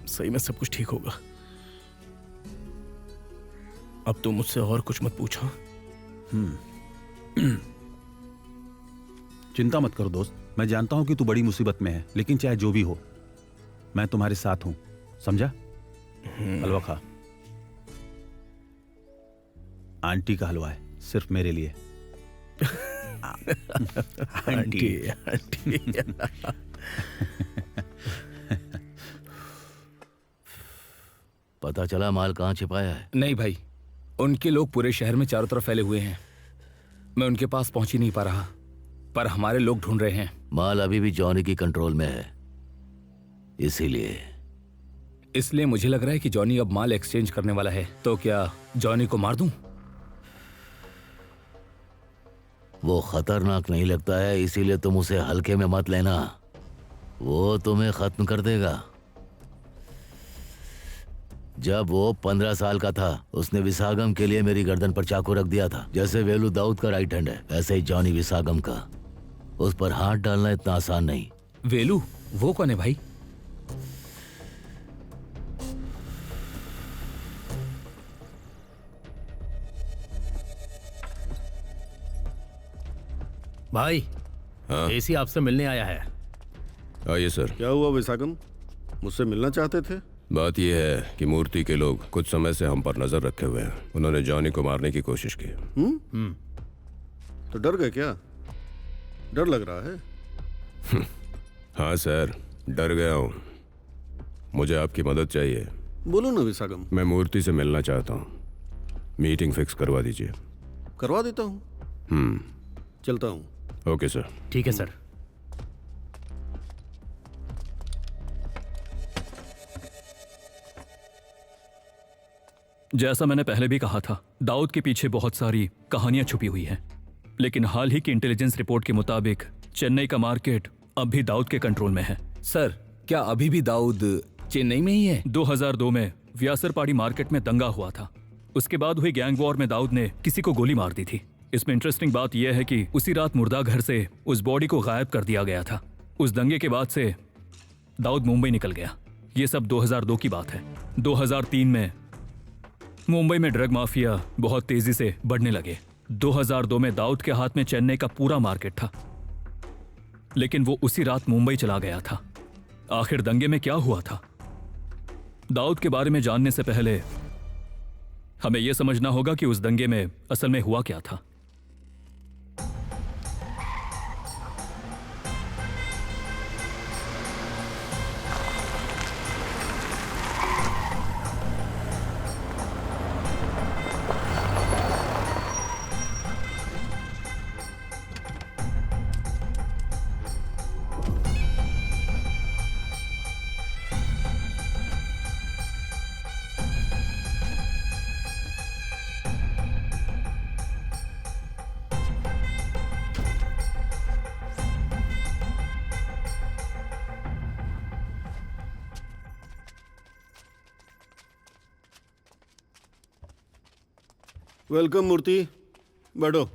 सही में सब कुछ ठीक होगा। अब तो मुझसे और कुछ मत पूछो। चिंता मत करो दोस्त, मैं जानता हूं कि तू बड़ी मुसीबत में है, लेकिन चाहे जो भी हो, मैं तुम्हारे साथ हूं, समझा? हलवा खा। आंटी का हलवा है, सिर्फ मेरे लिए। आंटी। पता चला माल कहाँ छिपाया है? नहीं भाई, उनके लोग पूरे शहर में चारों तरफ फैले हुए हैं। मैं उनके पास पहुंच ही नहीं पा रहा, पर हमारे लोग ढूंढ रहे हैं। माल अभी भी जॉनी की कंट्रोल में है, इसलिए मुझे लग रहा है कि जॉनी अब माल एक्सचेंज करने वाला है। तो क्या जॉनी को मार दूं? वो खतरनाक नहीं लगता है, इसीलिए तुम उसे हल्के में मत लेना। वो तुम्हें खत्म कर देगा। जब वो 15 साल का था, उसने विसागम के लिए मेरी गर्दन पर चाकू रख दिया था। जैसे वेलू दाऊद का राइट हैंड है, ऐसे ही जॉनी विसागम का। उस पर हाथ डालना इतना आसान नहीं। वेलू? वो कौन है भाई? भाई, हाँ? एसी आपसे मिलने आया है। आइए सर। क्या हुआ विसागम, मुझसे मिलना चाहते थे? बात यह है कि मूर्ति के लोग कुछ समय से हम पर नजर रखे हुए हैं। उन्होंने जॉनी को मारने की कोशिश की। तो डर गए क्या? डर लग रहा है। हाँ सर, डर गया हूँ। मुझे आपकी मदद चाहिए। बोलो ना विसागम। मैं मूर्ति से मिलना चाहता हूँ। मीटिंग फिक्स करवा दीजिए। करवा देता हूँ। चलता हूँ। Okay sir. ठीक है सर। जैसा मैंने पहले भी कहा था, दाऊद के पीछे बहुत सारी कहानियां छुपी हुई हैं। लेकिन हाल ही की इंटेलिजेंस रिपोर्ट के मुताबिक चेन्नई का मार्केट अब भी दाऊद के कंट्रोल में है। सर, क्या अभी भी दाऊद चेन्नई में ही है? 2002 में व्यासरपाड़ी मार्केट में दंगा हुआ था। उसके बाद हुई गैंग वॉर में दाऊद ने किसी को गोली मार दी थी। इसमें इंटरेस्टिंग बात यह है कि उसी रात मुर्दा घर से उस बॉडी को गायब कर दिया गया था। उस दंगे के बाद से दाऊद मुंबई निकल गया। ये सब 2002 की बात है। 2003 में मुंबई में ड्रग माफिया बहुत तेजी से बढ़ने लगे। 2002 में दाऊद के हाथ में चेन्नई का पूरा मार्केट था, लेकिन वो उसी रात मुंबई चला गया था। आखिर दंगे में क्या हुआ था? दाऊद के बारे में जानने से पहले हमें यह समझना होगा कि उस दंगे में असल में हुआ क्या था। वेलकम मूर्ति, बैठो।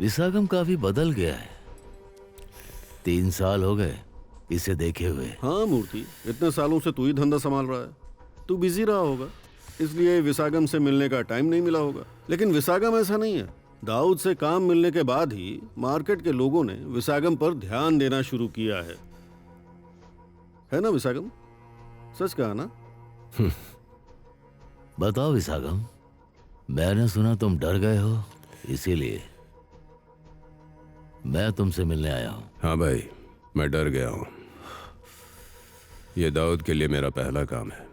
विशाखम काफी बदल गया है। 3 साल हो गए इसे देखे हुए। हाँ मूर्ति, इतने सालों से तू ही धंधा संभाल रहा है। तू बिजी रहा होगा, इसलिए विशाखम से मिलने का टाइम नहीं मिला होगा। लेकिन विशाखम ऐसा नहीं है। दाऊद से काम मिलने के बाद ही मार्केट के लोगों ने विशाखम पर ध्यान देना शुरू किया है ना विशाखम? सच कहा ना? बताओ विशाखम, मैंने सुना तुम डर गए हो, इसीलिए मैं तुमसे मिलने आया हूं। हाँ भाई, मैं डर गया हूं। ये दाऊद के लिए मेरा पहला काम है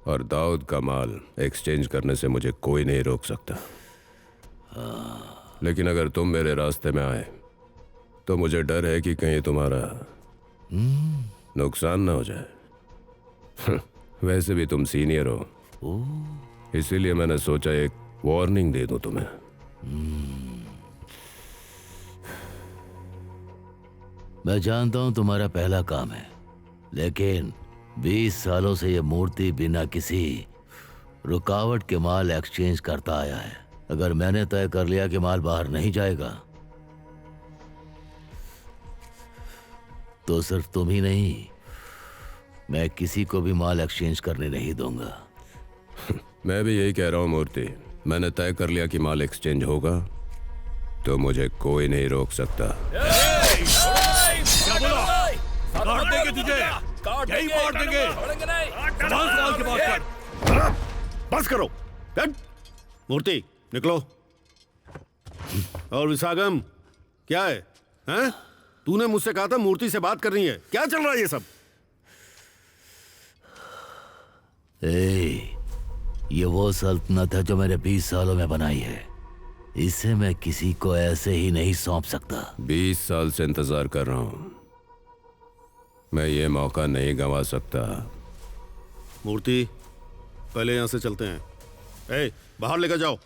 और दाऊद का माल एक्सचेंज करने से मुझे कोई नहीं रोक सकता। लेकिन अगर तुम मेरे रास्ते में आए तो मुझे डर है कि कहीं तुम्हारा नुकसान ना हो जाए। वैसे भी तुम सीनियर हो, इसीलिए मैंने सोचा एक वार्निंग दे दूं तुम्हें। मैं जानता हूं तुम्हारा पहला काम है, लेकिन 20 सालों से यह मूर्ति बिना किसी रुकावट के माल एक्सचेंज करता आया है। अगर मैंने तय कर लिया कि माल बाहर नहीं जाएगा तो सिर्फ तुम ही नहीं, मैं किसी को भी माल एक्सचेंज करने नहीं दूंगा। मैं भी यही कह रहा हूं मूर्ति। मैंने तय कर लिया कि माल एक्सचेंज होगा तो मुझे कोई नहीं रोक सकता। काट देंगे तुझे, यही मार देंगे। सवाल के बात कर। बस करो। मूर्ति निकलो। और विशाखम, क्या है? हैं? तूने मुझसे कहा था मूर्ति से बात करनी है। क्या चल रहा है ये सब? ये वो सल्तनत है जो मैंने 20 सालों में बनाई है। इसे मैं किसी को ऐसे ही नहीं सौंप सकता। 20 साल से इंतजार कर रहा हूं, मैं ये मौका नहीं गंवा सकता। मूर्ति, पहले यहां से चलते हैं। बाहर लेकर जाओ।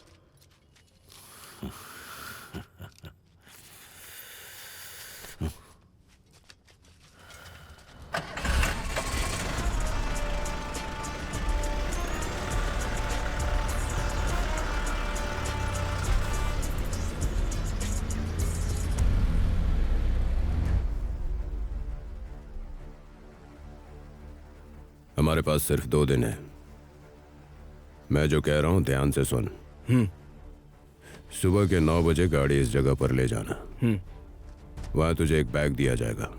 हमारे पास सिर्फ 2 दिन है। मैं जो कह रहा हूं ध्यान से सुन। सुबह के 9 बजे गाड़ी इस जगह पर ले जाना। वहां तुझे एक बैग दिया जाएगा।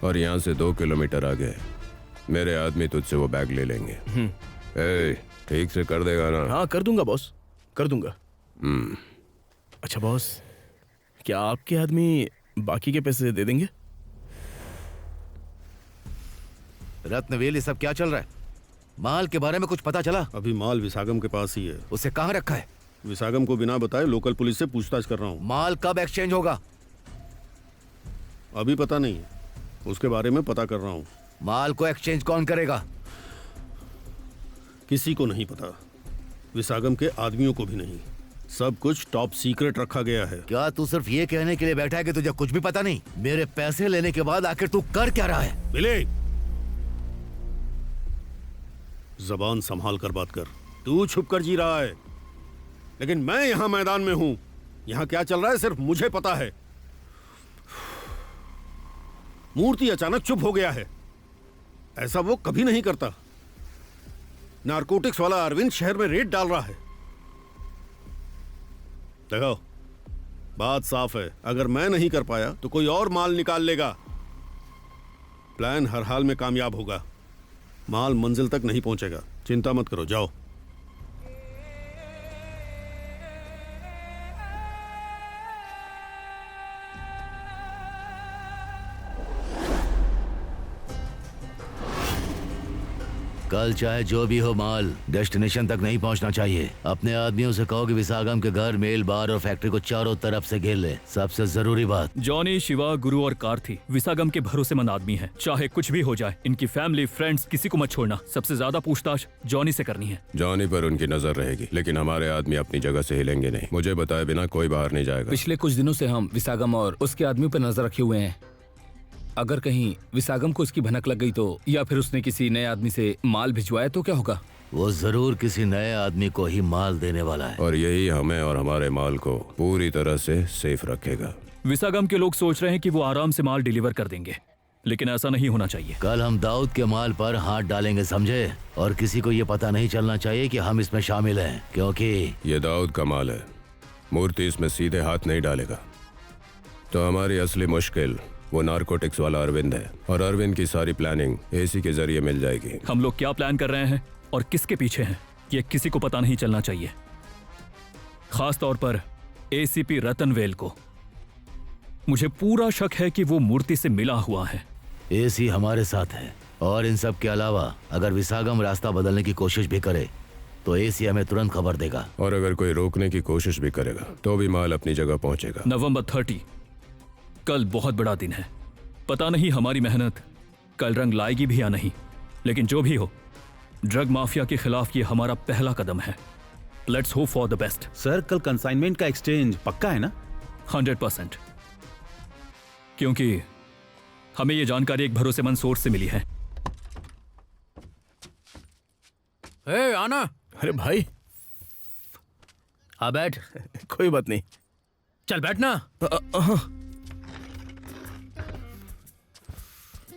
और यहाँ से 2 किलोमीटर आगे मेरे आदमी तुझसे वो बैग ले लेंगे। ए, ठीक से कर देगा ना? हाँ कर दूंगा बॉस, कर दूंगा। अच्छा बॉस, क्या आपके आदमी बाकी के पैसे दे देंगे? रत्नवेल, ये सब क्या चल रहा है? माल के बारे में कुछ पता चला? अभी माल विसागम के पास ही है। उसे कहाँ रखा है? विसागम को बिना बताए लोकल पुलिस से पूछताछ कर रहा हूँ। माल कब एक्सचेंज होगा? अभी पता नहीं, उसके बारे में पता कर रहा हूँ। माल को एक्सचेंज कौन करेगा? किसी को नहीं पता, विसागम के आदमियों को भी नहीं। सब कुछ टॉप सीक्रेट रखा गया है। क्या तू सिर्फ ये कहने के लिए बैठा है कि तुझे कुछ भी पता नहीं? मेरे पैसे लेने के बाद आखिर तू कर क्या रहा है? बिले, जबान संभाल कर बात कर। तू छुप कर जी रहा है, लेकिन मैं यहां मैदान में हूं। यहां क्या चल रहा है सिर्फ मुझे पता है। मूर्ति अचानक चुप हो गया है, ऐसा वो कभी नहीं करता। नारकोटिक्स वाला अरविंद शहर में रेड डाल रहा है। देखो, बात साफ है, अगर मैं नहीं कर पाया तो कोई और माल निकाल लेगा। प्लान हर हाल में कामयाब होगा। माल मंजिल तक नहीं पहुंचेगा, चिंता मत करो, जाओ। कल चाहे जो भी हो, माल डेस्टिनेशन तक नहीं पहुंचना चाहिए। अपने आदमियों से कहो कि विसागम के घर, मेल, बार और फैक्ट्री को चारों तरफ से घेर ले। सबसे जरूरी बात, जॉनी, शिवा, गुरु और कार्थी विसागम के भरोसेमंद आदमी हैं। चाहे कुछ भी हो जाए, इनकी फैमिली, फ्रेंड्स, किसी को मत छोड़ना। सबसे ज्यादा पूछताछ जॉनी से करनी है। जॉनी पर उनकी नजर रहेगी, लेकिन हमारे आदमी अपनी जगह से हिलेंगे नहीं। मुझे बताए बिना कोई बाहर नहीं जाएगा। पिछले कुछ दिनों से हम विसागम और उसके आदमियों पर नजर रखे हुए हैं। अगर कहीं विसागम को इसकी भनक लग गई तो, या फिर उसने किसी नए आदमी से माल भिजवाया तो क्या होगा? वो जरूर किसी नए आदमी को ही माल देने वाला है, और यही हमें और हमारे माल को पूरी तरह से सेफ रखेगा। विसागम के लोग सोच रहे हैं कि वो आराम से माल डिलीवर कर देंगे, लेकिन ऐसा नहीं होना चाहिए। कल हम दाऊद के माल पर हाथ डालेंगे, समझे? और किसी को ये पता नहीं चलना चाहिए कि हम इसमें शामिल हैं, क्योंकि ये दाऊद का माल है। मूर्ति इसमें सीधे हाथ नहीं डालेगा। तो हमारी असली मुश्किल वो नारकोटिक्स वाला अरविंद है, और अरविंद की सारी प्लानिंग एसी के जरिए मिल जाएगी। हम लोग क्या प्लान कर रहे हैं और किसके पीछे हैं, ये किसी को पता नहीं चलना चाहिए, खास तौर पर एसीपी रतनवेल को। मुझे पूरा शक है कि वो मूर्ति से मिला हुआ है। एसी हमारे साथ है, और इन सब के अलावा अगर विसागम रास्ता बदलने की कोशिश भी करे तो एसी हमें तुरंत खबर देगा, और अगर कोई रोकने की कोशिश भी करेगा तो भी माल अपनी जगह पहुंचेगा। नवंबर 30 कल बहुत बड़ा दिन है। पता नहीं हमारी मेहनत कल रंग लाएगी भी या नहीं, लेकिन जो भी हो, ड्रग माफिया के खिलाफ ये हमारा पहला कदम है। Let's hope for the best. Sir, कल कंसाइनमेंट का एक्सचेंज पक्का है ना? 100%, क्योंकि हमें ये जानकारी एक भरोसेमंद सोर्स से मिली है। आना। अरे भाई, हाँ बैठ। कोई बात नहीं, चल बैठना।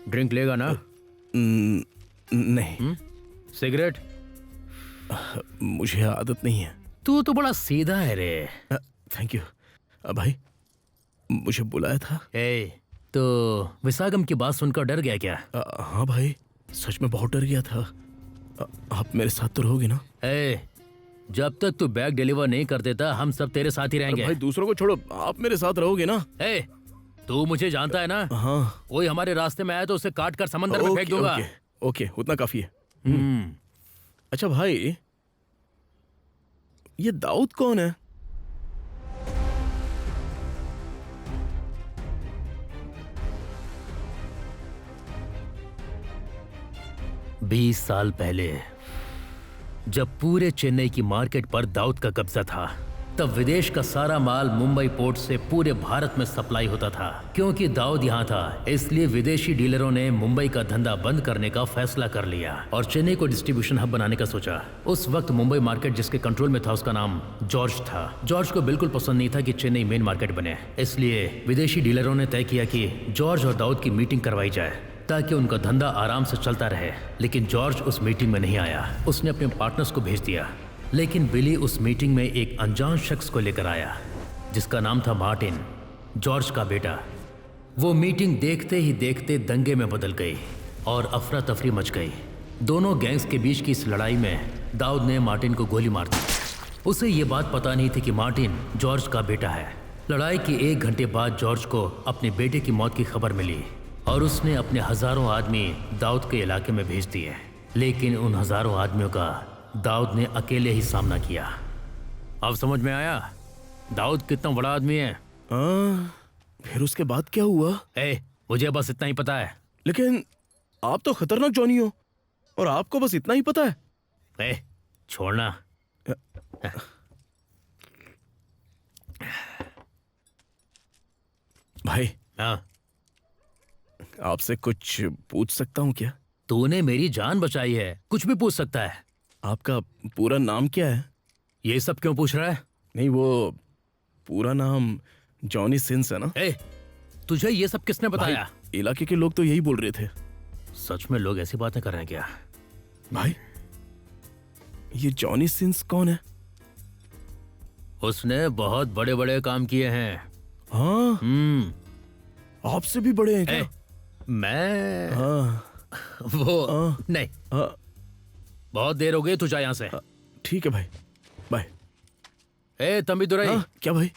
ड्रिंक लेगा ना? नहीं। सिगरेट? मुझे आदत नहीं है। तू तो बड़ा सीधा है रे। Thank you. भाई, मुझे बुलाया था? तो विसागम की बात सुनकर डर गया क्या? हाँ भाई, सच में बहुत डर गया था। आप मेरे साथ तो रहोगे ना? जब तक तू बैग डिलीवर नहीं कर देता, हम सब तेरे साथ ही रहेंगे। भाई दूसरों को छोड़ो, आप मेरे साथ रहोगे ना? तू मुझे जानता है ना? हाँ। कोई हमारे रास्ते में आया तो उसे काट कर समंदर में फेंक दूंगा। ओके, उतना काफी है। अच्छा भाई, ये दाऊद कौन है? बीस साल पहले जब पूरे चेन्नई की मार्केट पर दाऊद का कब्जा था, तब विदेश का सारा माल मुंबई पोर्ट से पूरे भारत में सप्लाई होता था। क्योंकि दाऊद यहाँ था, इसलिए विदेशी डीलरों ने मुंबई का धंधा बंद करने का फैसला कर लिया और चेन्नई को डिस्ट्रीब्यूशन हब बनाने का सोचा। उस वक्त मुंबई मार्केट जिसके कंट्रोल में था, उसका नाम जॉर्ज था। जॉर्ज को बिल्कुल पसंद नहीं था कि चेन्नई मेन मार्केट बने, इसलिए विदेशी डीलरों ने तय किया कि जॉर्ज और दाऊद की मीटिंग करवाई जाए ताकि उनका धंधा आराम से चलता रहे। लेकिन जॉर्ज उस मीटिंग में नहीं आया। उसने अपने पार्टनर्स को भेज दिया, लेकिन बिली उस मीटिंग में एक अनजान शख्स को लेकर आया जिसका नाम था मार्टिन, जॉर्ज का बेटा। वो मीटिंग देखते ही देखते दंगे में बदल गई और अफरा तफरी मच गई। दोनों गैंग्स के बीच की इस लड़ाई में दाऊद ने मार्टिन को गोली मार दी। उसे ये बात पता नहीं थी कि मार्टिन जॉर्ज का बेटा है। लड़ाई के 1 घंटे बाद जॉर्ज को अपने बेटे की मौत की खबर मिली और उसने अपने हजारों आदमी दाऊद के इलाके में भेज दिए, लेकिन उन हजारों आदमियों का दाऊद ने अकेले ही सामना किया। अब समझ में आया दाऊद कितना बड़ा आदमी है। फिर उसके बाद क्या हुआ? मुझे बस इतना ही पता है। लेकिन आप तो खतरनाक जॉनी हो और आपको बस इतना ही पता है। छोड़ना। भाई। हाँ। आपसे कुछ पूछ सकता हूँ क्या? तूने मेरी जान बचाई है, कुछ भी पूछ सकता है। आपका पूरा नाम क्या है? ये सब क्यों पूछ रहा है? नहीं, वो पूरा नाम जॉनी सिंस है ना? तुझे ये सब किसने बताया? इलाके के लोग तो यही बोल रहे थे। सच में लोग ऐसी बातें कर रहे हैं क्या? भाई, ये जॉनी सिंस कौन है? उसने बहुत बड़े बड़े काम किए हैं। हाँ? आपसे भी बड़े हैं क्या? मैं वो नहीं। बहुत देर हो गई, तू जा यहाँ से। ठीक है भाई, बाय। तंबी दुराई। क्या भाई?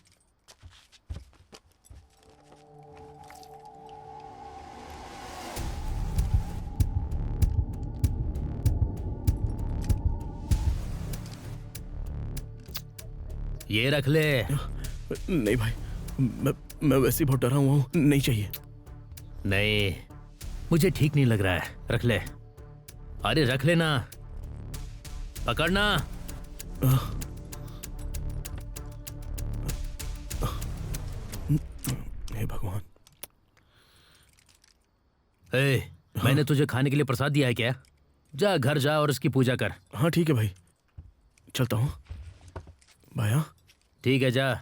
ये रख ले। नहीं भाई, मैं वैसे ही बहुत डरा हुआ हूँ, नहीं चाहिए। नहीं, मुझे ठीक नहीं लग रहा है, रख ले। अरे रख लेना, पकड़ना। हे भगवान। मैंने तुझे खाने के लिए प्रसाद दिया है क्या? जा घर जा और उसकी पूजा कर। हाँ ठीक है भाई, चलता हूँ। भैया ठीक है, जा।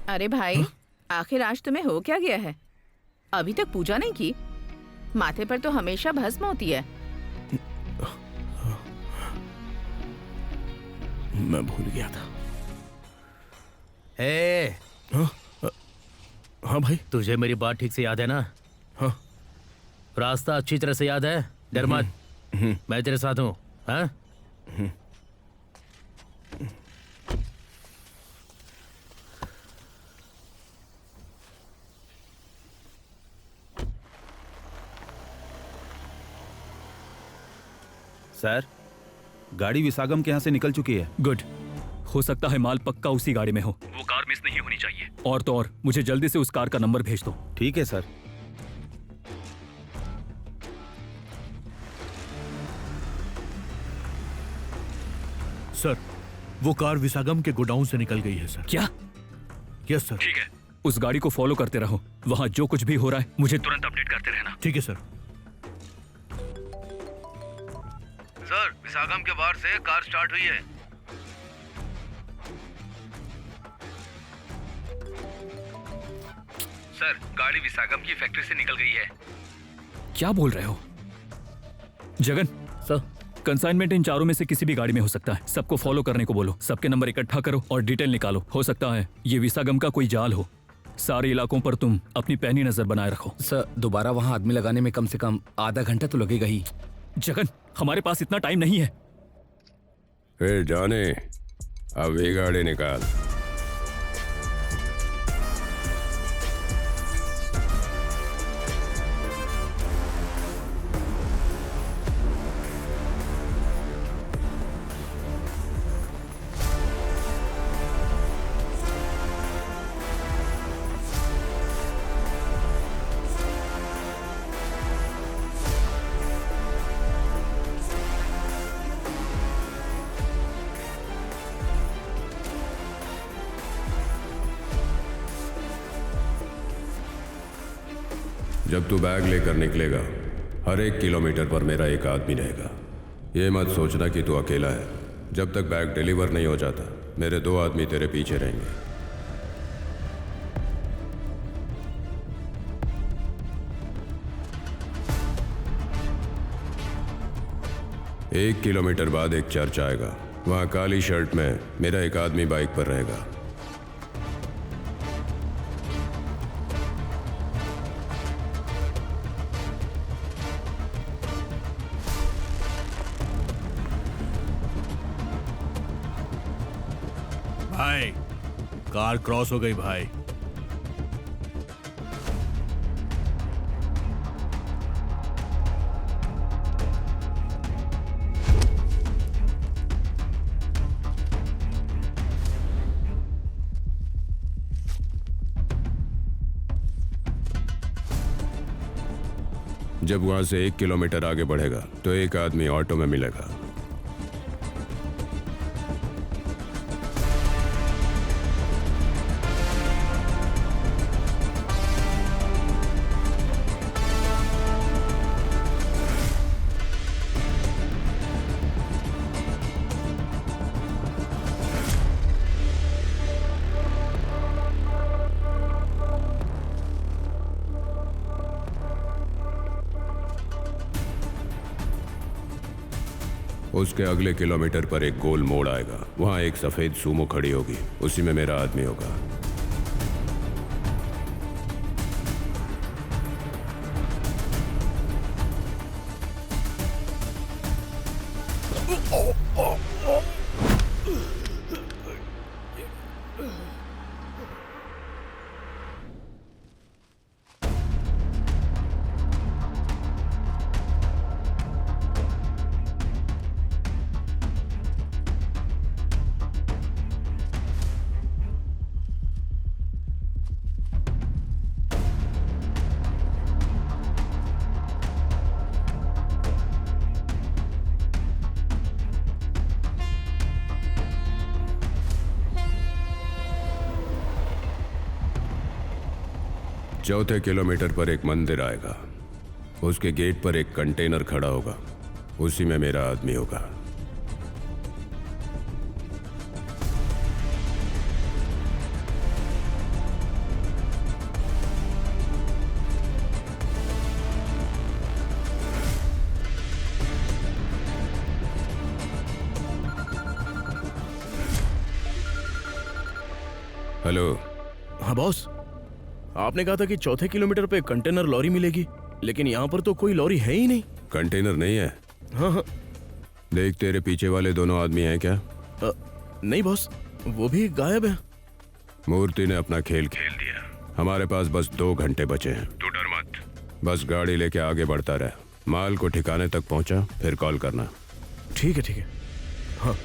अरे भाई, आखिर आज तुम्हें हो क्या गया है? अभी तक पूजा नहीं की? माथे पर तो हमेशा भस्म होती है। मैं भूल गया था। हाँ भाई। तुझे मेरी बात ठीक से याद है ना? हाँ। रास्ता अच्छी तरह से याद है? डर मत, मैं तेरे साथ हूँ। हाँ? सर, गाड़ी विसागम के यहाँ से निकल चुकी है। गुड। हो सकता है माल पक्का उसी गाड़ी में हो। वो कार मिस नहीं होनी चाहिए। और तो और, मुझे जल्दी से उस कार का नंबर भेज दो। ठीक है सर। सर, वो कार विसागम के गोडाउन से निकल गई है सर। क्या? Yes sir. ठीक है, उस गाड़ी को फॉलो करते रहो। वहाँ जो कुछ भी हो रहा है मुझे तुरंत अपडेट करते रहना। ठीक है सर। सर, विसागम के बाहर से कार स्टार्ट हुई है। सर, गाड़ी विसागम की फैक्ट्री से निकल गई है। क्या बोल रहे हो? जगन सर, कंसाइनमेंट इन चारों में से किसी भी गाड़ी में हो सकता है। सबको फॉलो करने को बोलो, सबके नंबर इकट्ठा करो और डिटेल निकालो। हो सकता है ये विसागम का कोई जाल हो। सारे इलाकों पर तुम अपनी पैनी नजर बनाए रखो। सर, दोबारा वहाँ आदमी लगाने में कम से कम आधा घंटा तो लगेगा ही। जगन, हमारे पास इतना टाइम नहीं है। जाने, अब ये गाड़ी निकाल। जब तू बैग लेकर निकलेगा हर 1 किलोमीटर पर मेरा एक आदमी रहेगा। ये मत सोचना कि तू अकेला है। जब तक बैग डिलीवर नहीं हो जाता मेरे 2 आदमी तेरे पीछे रहेंगे। एक किलोमीटर बाद एक चर्च आएगा, वहां काली शर्ट में मेरा एक आदमी बाइक पर रहेगा। भाई कार क्रॉस हो गई भाई। जब वहां से 1 किलोमीटर आगे बढ़ेगा तो एक आदमी ऑटो में मिलेगा। उसके अगले किलोमीटर पर एक गोल मोड़ आएगा, वहां एक सफेद सूमो खड़ी होगी, उसी में मेरा आदमी होगा। चौथे किलोमीटर पर एक मंदिर आएगा, उसके गेट पर एक कंटेनर खड़ा होगा, उसी में मेरा आदमी होगा। हेलो। हाँ बॉस, आपने कहा था कि चौथे किलोमीटर पे कंटेनर लॉरी मिलेगी, लेकिन यहाँ पर तो कोई लॉरी है ही नहीं। कंटेनर नहीं है? हाँ हाँ। देख तेरे पीछे वाले दोनों आदमी हैं क्या? नहीं बॉस, वो भी गायब है। मूर्ति ने अपना खेल खेल दिया। हमारे पास बस 2 घंटे बचे हैं। तू डर मत, बस गाड़ी लेके आगे बढ़ता रह। माल को ठिकाने तक पहुंचा फिर कॉल करना। ठीक है ठीक है। हाँ।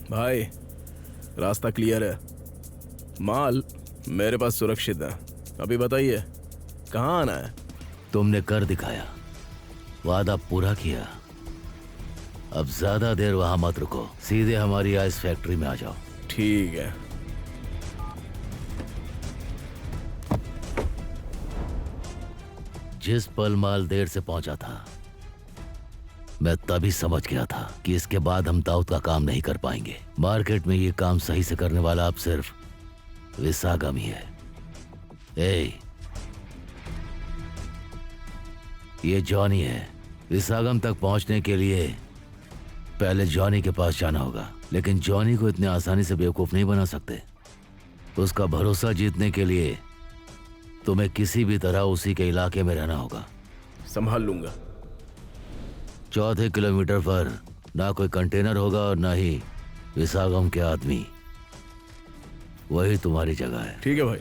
भाई रास्ता क्लियर है, माल मेरे पास सुरक्षित है। अभी बताइए कहाँ आना है? तुमने कर दिखाया, वादा पूरा किया। अब ज्यादा देर वहां मत रुको, सीधे हमारी आइस फैक्ट्री में आ जाओ। ठीक है। जिस पल माल देर से पहुंचा था मैं तभी समझ गया था कि इसके बाद हम दाऊद का काम नहीं कर पाएंगे। मार्केट में ये काम सही से करने वाला अब सिर्फ विसागम ही है। ये जॉनी है। विसागम तक पहुंचने के लिए पहले जॉनी के पास जाना होगा, लेकिन जॉनी को इतने आसानी से बेवकूफ नहीं बना सकते। उसका भरोसा जीतने के लिए तुम्हें किसी भी तरह उसी के इलाके में रहना होगा। संभाल लूंगा। चौथे किलोमीटर पर ना कोई कंटेनर होगा और ना ही विसागम के आदमी। वही तुम्हारी जगह है। ठीक है भाई।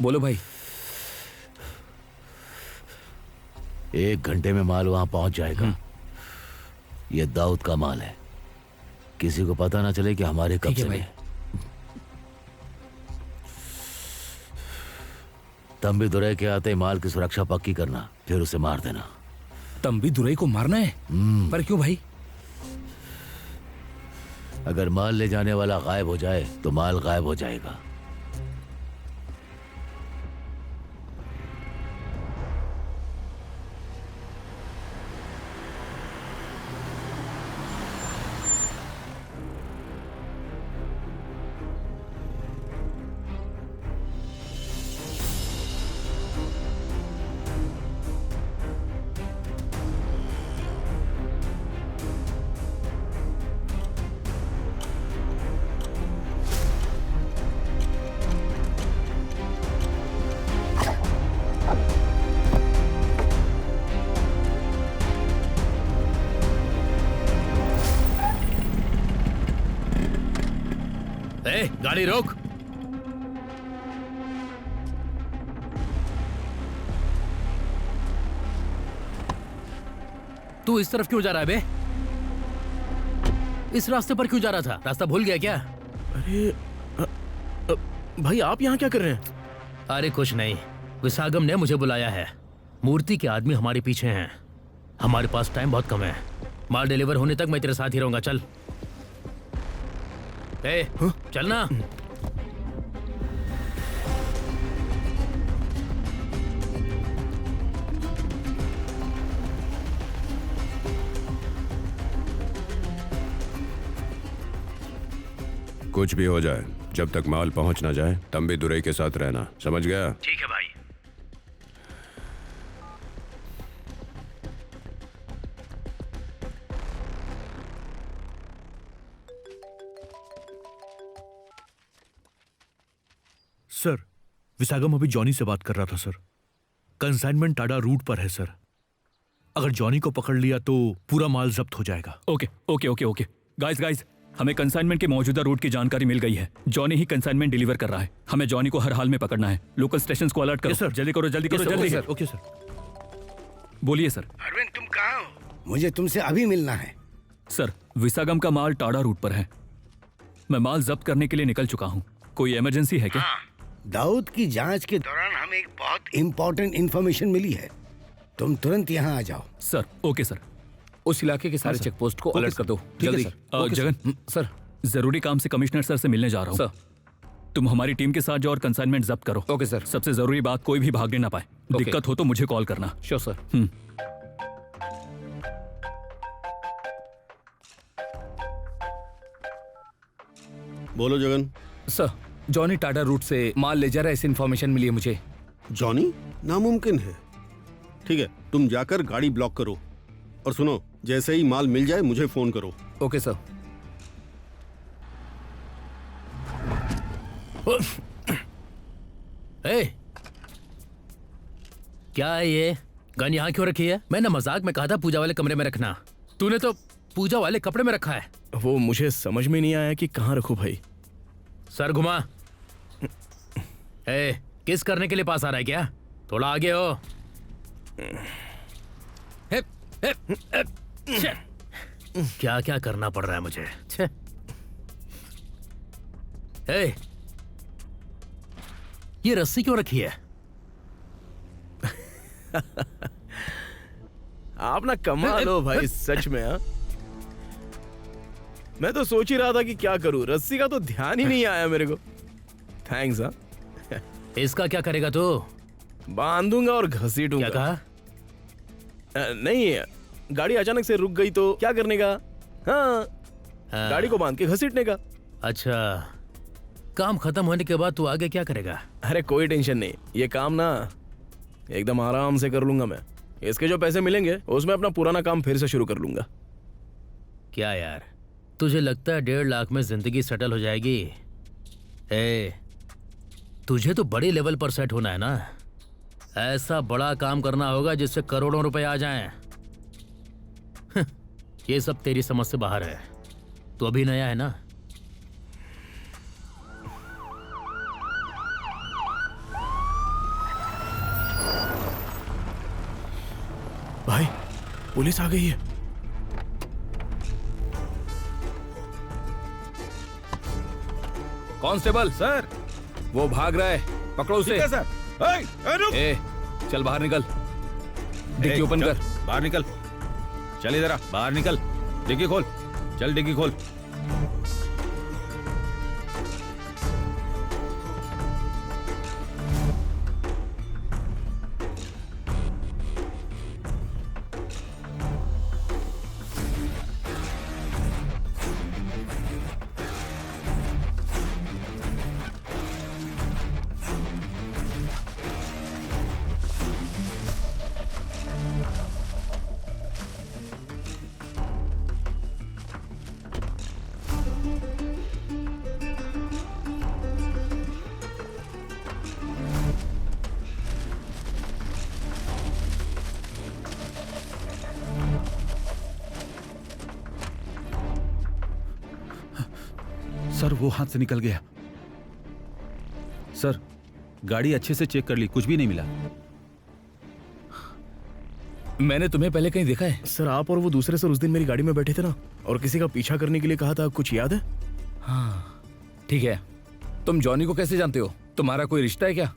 बोलो भाई। 1 घंटे में माल वहां पहुंच जाएगा। ये दाऊद का माल है, किसी को पता ना चले कि हमारे कब्जे में है। तंबी दुरई के आते ही माल की सुरक्षा पक्की करना, फिर उसे मार देना। तंबी दुरई को मारना है? पर क्यों भाई? अगर माल ले जाने वाला गायब हो जाए तो माल गायब हो जाएगा। गाड़ी रोक। तू इस तरफ क्यों जा रहा है बे? इस रास्ते पर क्यों जा रहा था? रास्ता भूल गया क्या? अरे भाई आप यहाँ क्या कर रहे हैं? अरे कुछ नहीं, विसागम ने मुझे बुलाया है। मूर्ति के आदमी हमारे पीछे हैं। हमारे पास टाइम बहुत कम है। माल डिलीवर होने तक मैं तेरे साथ ही रहूंगा। चल चलना। कुछ भी हो जाए, जब तक माल पहुंच ना जाए तंबी दुरई के साथ रहना, समझ गया? ठीक है भाई। सर, विसागम अभी जॉनी से बात कर रहा था सर। कंसाइनमेंट टाडा रूट पर है सर। अगर जॉनी को पकड़ लिया तो पूरा माल जब्त हो जाएगा। Okay okay okay okay guys, हमें कंसाइनमेंट के मौजूदा रूट की जानकारी मिल गई है। जॉनी ही कंसाइनमेंट डिलीवर कर रहा है। हमें जॉनी को हर हाल में पकड़ना है। लोकल स्टेशंस को अलर्ट करो। सर, जल्दी करो जल्दी करो जल्दी। Sir, okay sir. बोलिए सर। अरविंद तुम कहाँ हो? मुझे तुमसे अभी मिलना है। सर, विसागम का माल टाडा रूट पर है। मैं माल जब्त करने के लिए निकल चुका हूँ। कोई इमरजेंसी है क्या? दाऊद की जांच के दौरान हमें एक बहुत इंपॉर्टेंट इंफॉर्मेशन मिली है। तुम तुरंत यहाँ आ जाओ। Sir, okay sir. उस इलाके के सारे चेक पोस्ट को अलर्ट कर दो जल्दी। जगन सर, जरूरी काम से कमिश्नर सर से मिलने जा रहा हूँ। सर, तुम हमारी टीम के साथ जाओ और कंसाइनमेंट जब्त करो। Okay sir. सबसे जरूरी बात, कोई भी भागने ना पाए। दिक्कत हो तो मुझे कॉल करना। Sure sir. बोलो Jagan. Sir, Johnny Tada route से माल ले जा रहा है, ऐसी इन्फॉर्मेशन मिली है मुझे। जॉनी? नामुमकिन है। ठीक है, तुम जाकर गाड़ी ब्लॉक करो और सुनो, जैसे ही माल मिल जाए मुझे फोन करो। Okay sir. क्या है ये? गन यहाँ क्यों रखी है? मैंने मजाक में कहा था पूजा वाले कमरे में रखना। तूने तो पूजा वाले कपड़े में रखा है। वो मुझे समझ में नहीं आया कि कहाँ रखूं भाई। सर घुमा। किस करने के लिए पास आ रहा है क्या? थोड़ा आगे हो। क्या क्या करना पड़ रहा है मुझे। ये रस्सी क्यों रखी है? आप ना कमाल हो भाई, सच में। हाँ, मैं तो सोच ही रहा था कि क्या करूं। रस्सी का तो ध्यान ही नहीं आया मेरे को। थैंक्स। हाँ, इसका क्या करेगा तू? बांधूंगा और घसीटूंगा। क्या कहा? नहीं, गाड़ी अचानक से रुक गई तो क्या करने का? हाँ, गाड़ी को बांध के घसीटने का। अच्छा, काम खत्म होने के बाद तू आगे क्या करेगा? अरे कोई टेंशन नहीं, ये काम ना एकदम आराम से कर लूंगा मैं। इसके जो पैसे मिलेंगे उसमें अपना पुराना काम फिर से शुरू कर लूंगा। क्या यार, तुझे लगता है 1.5 लाख में जिंदगी सेटल हो जाएगी? तुझे तो बड़े लेवल पर सेट होना है ना। ऐसा बड़ा काम करना होगा जिससे करोड़ों रुपए आ जाएं। ये सब तेरी समझ से बाहर है। तू अभी नया है ना। भाई पुलिस आ गई है। Constable sir. वो भाग रहा है, पकड़ो उसे। ठीक है सर। रुक। ए, चल बाहर निकल, डिक्की ओपन चल, कर। बाहर निकल। चल इधर आ, बाहर निकल, डिक्की खोल। चल डिक्की खोल। सर वो हाथ से निकल गया। सर गाड़ी अच्छे से चेक कर ली, कुछ भी नहीं मिला। मैंने तुम्हें पहले कहीं देखा है? सर आप और वो दूसरे सर उस दिन मेरी गाड़ी में बैठे थे ना, और किसी का पीछा करने के लिए कहा था, कुछ याद है? हाँ ठीक है। तुम जॉनी को कैसे जानते हो? तुम्हारा कोई रिश्ता है क्या?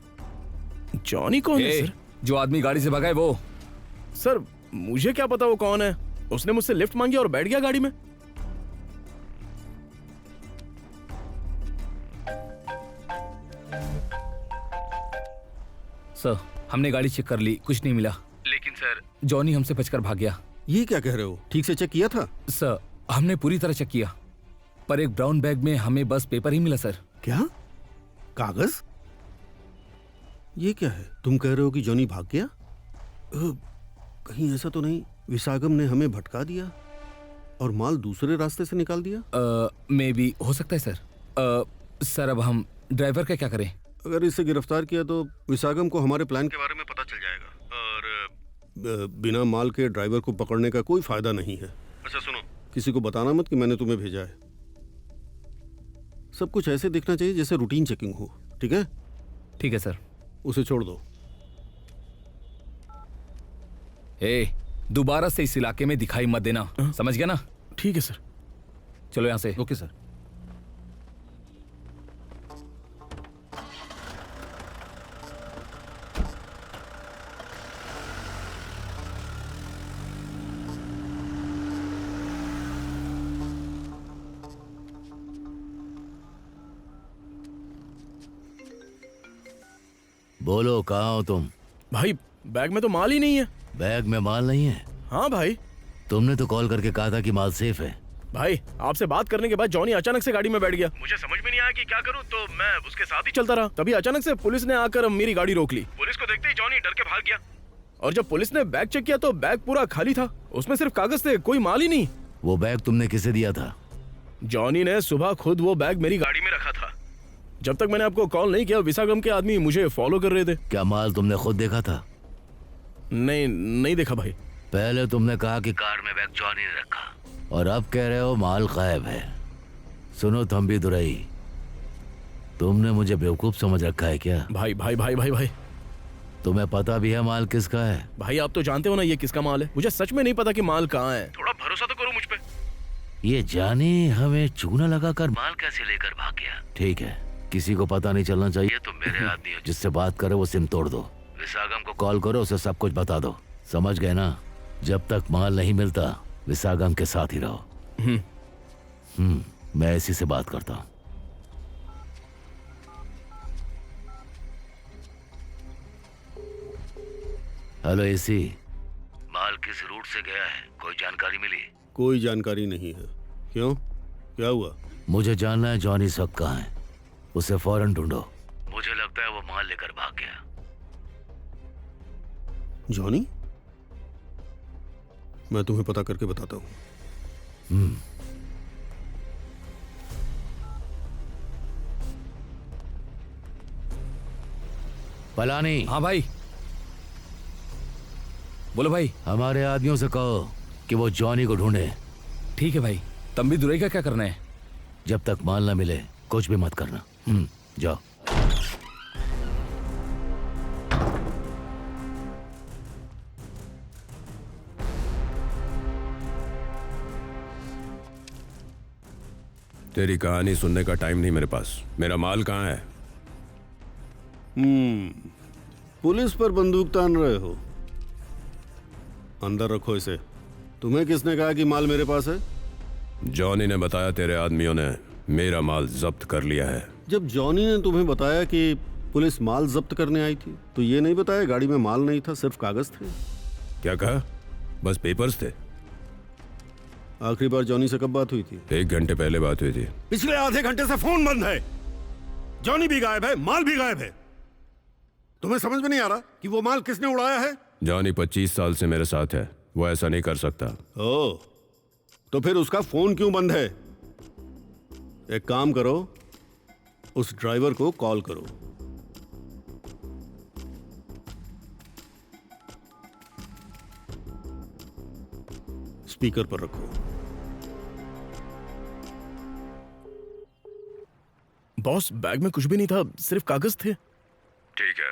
जॉनी कौन है सर? जो आदमी गाड़ी से भगा है वो। सर मुझे क्या पता वो कौन है, उसने मुझसे लिफ्ट मांगी और बैठ गया गाड़ी में। सर हमने गाड़ी चेक कर ली, कुछ नहीं मिला। लेकिन सर जॉनी हमसे बचकर भाग गया। ये क्या कह रहे हो? ठीक से चेक किया था? सर हमने पूरी तरह चेक किया, पर एक ब्राउन बैग में हमें बस पेपर ही मिला सर। क्या? कागज? ये क्या है? तुम कह रहे हो कि जॉनी भाग गया? कहीं ऐसा तो नहीं विसागम ने हमें भटका दिया और माल दूसरे रास्ते से निकाल दिया? मे बी हो सकता है सर। सर अब हम ड्राइवर का क्या करें? अगर इसे गिरफ्तार किया तो विसागम को हमारे प्लान के बारे में पता चल जाएगा और बिना माल के ड्राइवर को पकड़ने का कोई फायदा नहीं है। अच्छा सुनो, किसी को बताना मत कि मैंने तुम्हें भेजा है। सब कुछ ऐसे दिखना चाहिए जैसे रूटीन चेकिंग हो, ठीक है? ठीक है सर। उसे छोड़ दो। दोबारा से इस इलाके में दिखाई मत देना, समझ गया ना? ठीक है सर। चलो यहाँ से। Okay sir. बोलो कहाँ हो तुम? भाई बैग में तो माल ही नहीं है। बैग में माल नहीं है? हाँ भाई। तुमने तो कॉल करके कहा था कि माल सेफ है। भाई आपसे बात करने के बाद जॉनी अचानक से गाड़ी में बैठ गया। मुझे समझ में नहीं आया कि क्या करूं, तो मैं उसके साथ ही चलता रहा। तभी अचानक से पुलिस ने आकर मेरी गाड़ी रोक ली। पुलिस को देखते ही जॉनी डर के भाग गया, और जब पुलिस ने बैग चेक किया तो बैग पूरा खाली था, उसमें सिर्फ कागज थे, कोई माल ही नहीं। वो बैग तुमने किसे दिया था? जॉनी ने सुबह खुद वो बैग मेरी गाड़ी में रखा था। जब तक मैंने आपको कॉल नहीं किया विसागम के आदमी मुझे फॉलो कर रहे थे। क्या माल तुमने खुद देखा था? नहीं देखा भाई। पहले तुमने कहा कि कार में बैग जॉनी ने रखा, और अब कह रहे हो माल गायब है। सुनो थम्बी दुरई, तुमने मुझे बेवकूफ समझ रखा है क्या? भाई भाई भाई भाई भाई तुम्हें पता भी है माल किसका है? भाई आप तो जानते हो ना ये किसका माल है। मुझे सच में नहीं पता कि माल कहाँ है। थोड़ा भरोसा तो करो मुझ पे। ये जाने हमें चूना लगाकर माल कैसे लेकर भाग गया? ठीक है, किसी को पता नहीं चलना चाहिए। तुम मेरे आदमी हो, जिससे बात करे वो सिम तोड़ दो। विसागम को कॉल करो, उसे सब कुछ बता दो। समझ गए ना? जब तक माल नहीं मिलता विसागम के साथ ही रहो। मैं इसी से बात करता हूँ। हेलो एसी, माल किस रूट से गया है? कोई जानकारी मिली? कोई जानकारी नहीं है। क्यों, क्या हुआ? मुझे जानना है जॉनी इस वक्त कहाँ है। उसे फौरन ढूंढो। मुझे लगता है वो माल लेकर भाग गया। जॉनी? मैं तुम्हें पता करके बताता हूँ। पलानी। हाँ भाई। बोलो भाई। हमारे आदमियों से कहो कि वो जॉनी को ढूंढे। ठीक है भाई। तंबी दुरई का क्या करना है? जब तक माल ना मिले कुछ भी मत करना। जाओ। तेरी कहानी सुनने का टाइम नहीं मेरे पास। मेरा माल कहाँ है? पुलिस पर बंदूक तान रहे हो? अंदर रखो इसे। तुम्हें किसने कहा कि माल मेरे पास है? जॉनी ने बताया तेरे आदमियों ने मेरा माल जब्त कर लिया है। जब जॉनी ने तुम्हें बताया कि पुलिस माल जब्त करने आई थी तो ये नहीं बताया गाड़ी में माल नहीं था, सिर्फ कागज थे? क्या कहा? बस पेपर्स थे। आखिरी बार जॉनी से कब बात हुई थी? 1 घंटे पहले बात हुई थी। पिछले आधे घंटे से फोन बंद है। जॉनी भी गायब है, माल भी गायब है। तुम्हें समझ में नहीं आ रहा कि वो माल किसने उड़ाया है? जॉनी 25 साल से मेरे साथ है, वो ऐसा नहीं कर सकता। ओ, तो फिर उसका फोन क्यों बंद है? एक काम करो, उस ड्राइवर को कॉल करो। स्पीकर पर रखो। बॉस, बैग में कुछ भी नहीं था, सिर्फ कागज थे। ठीक है।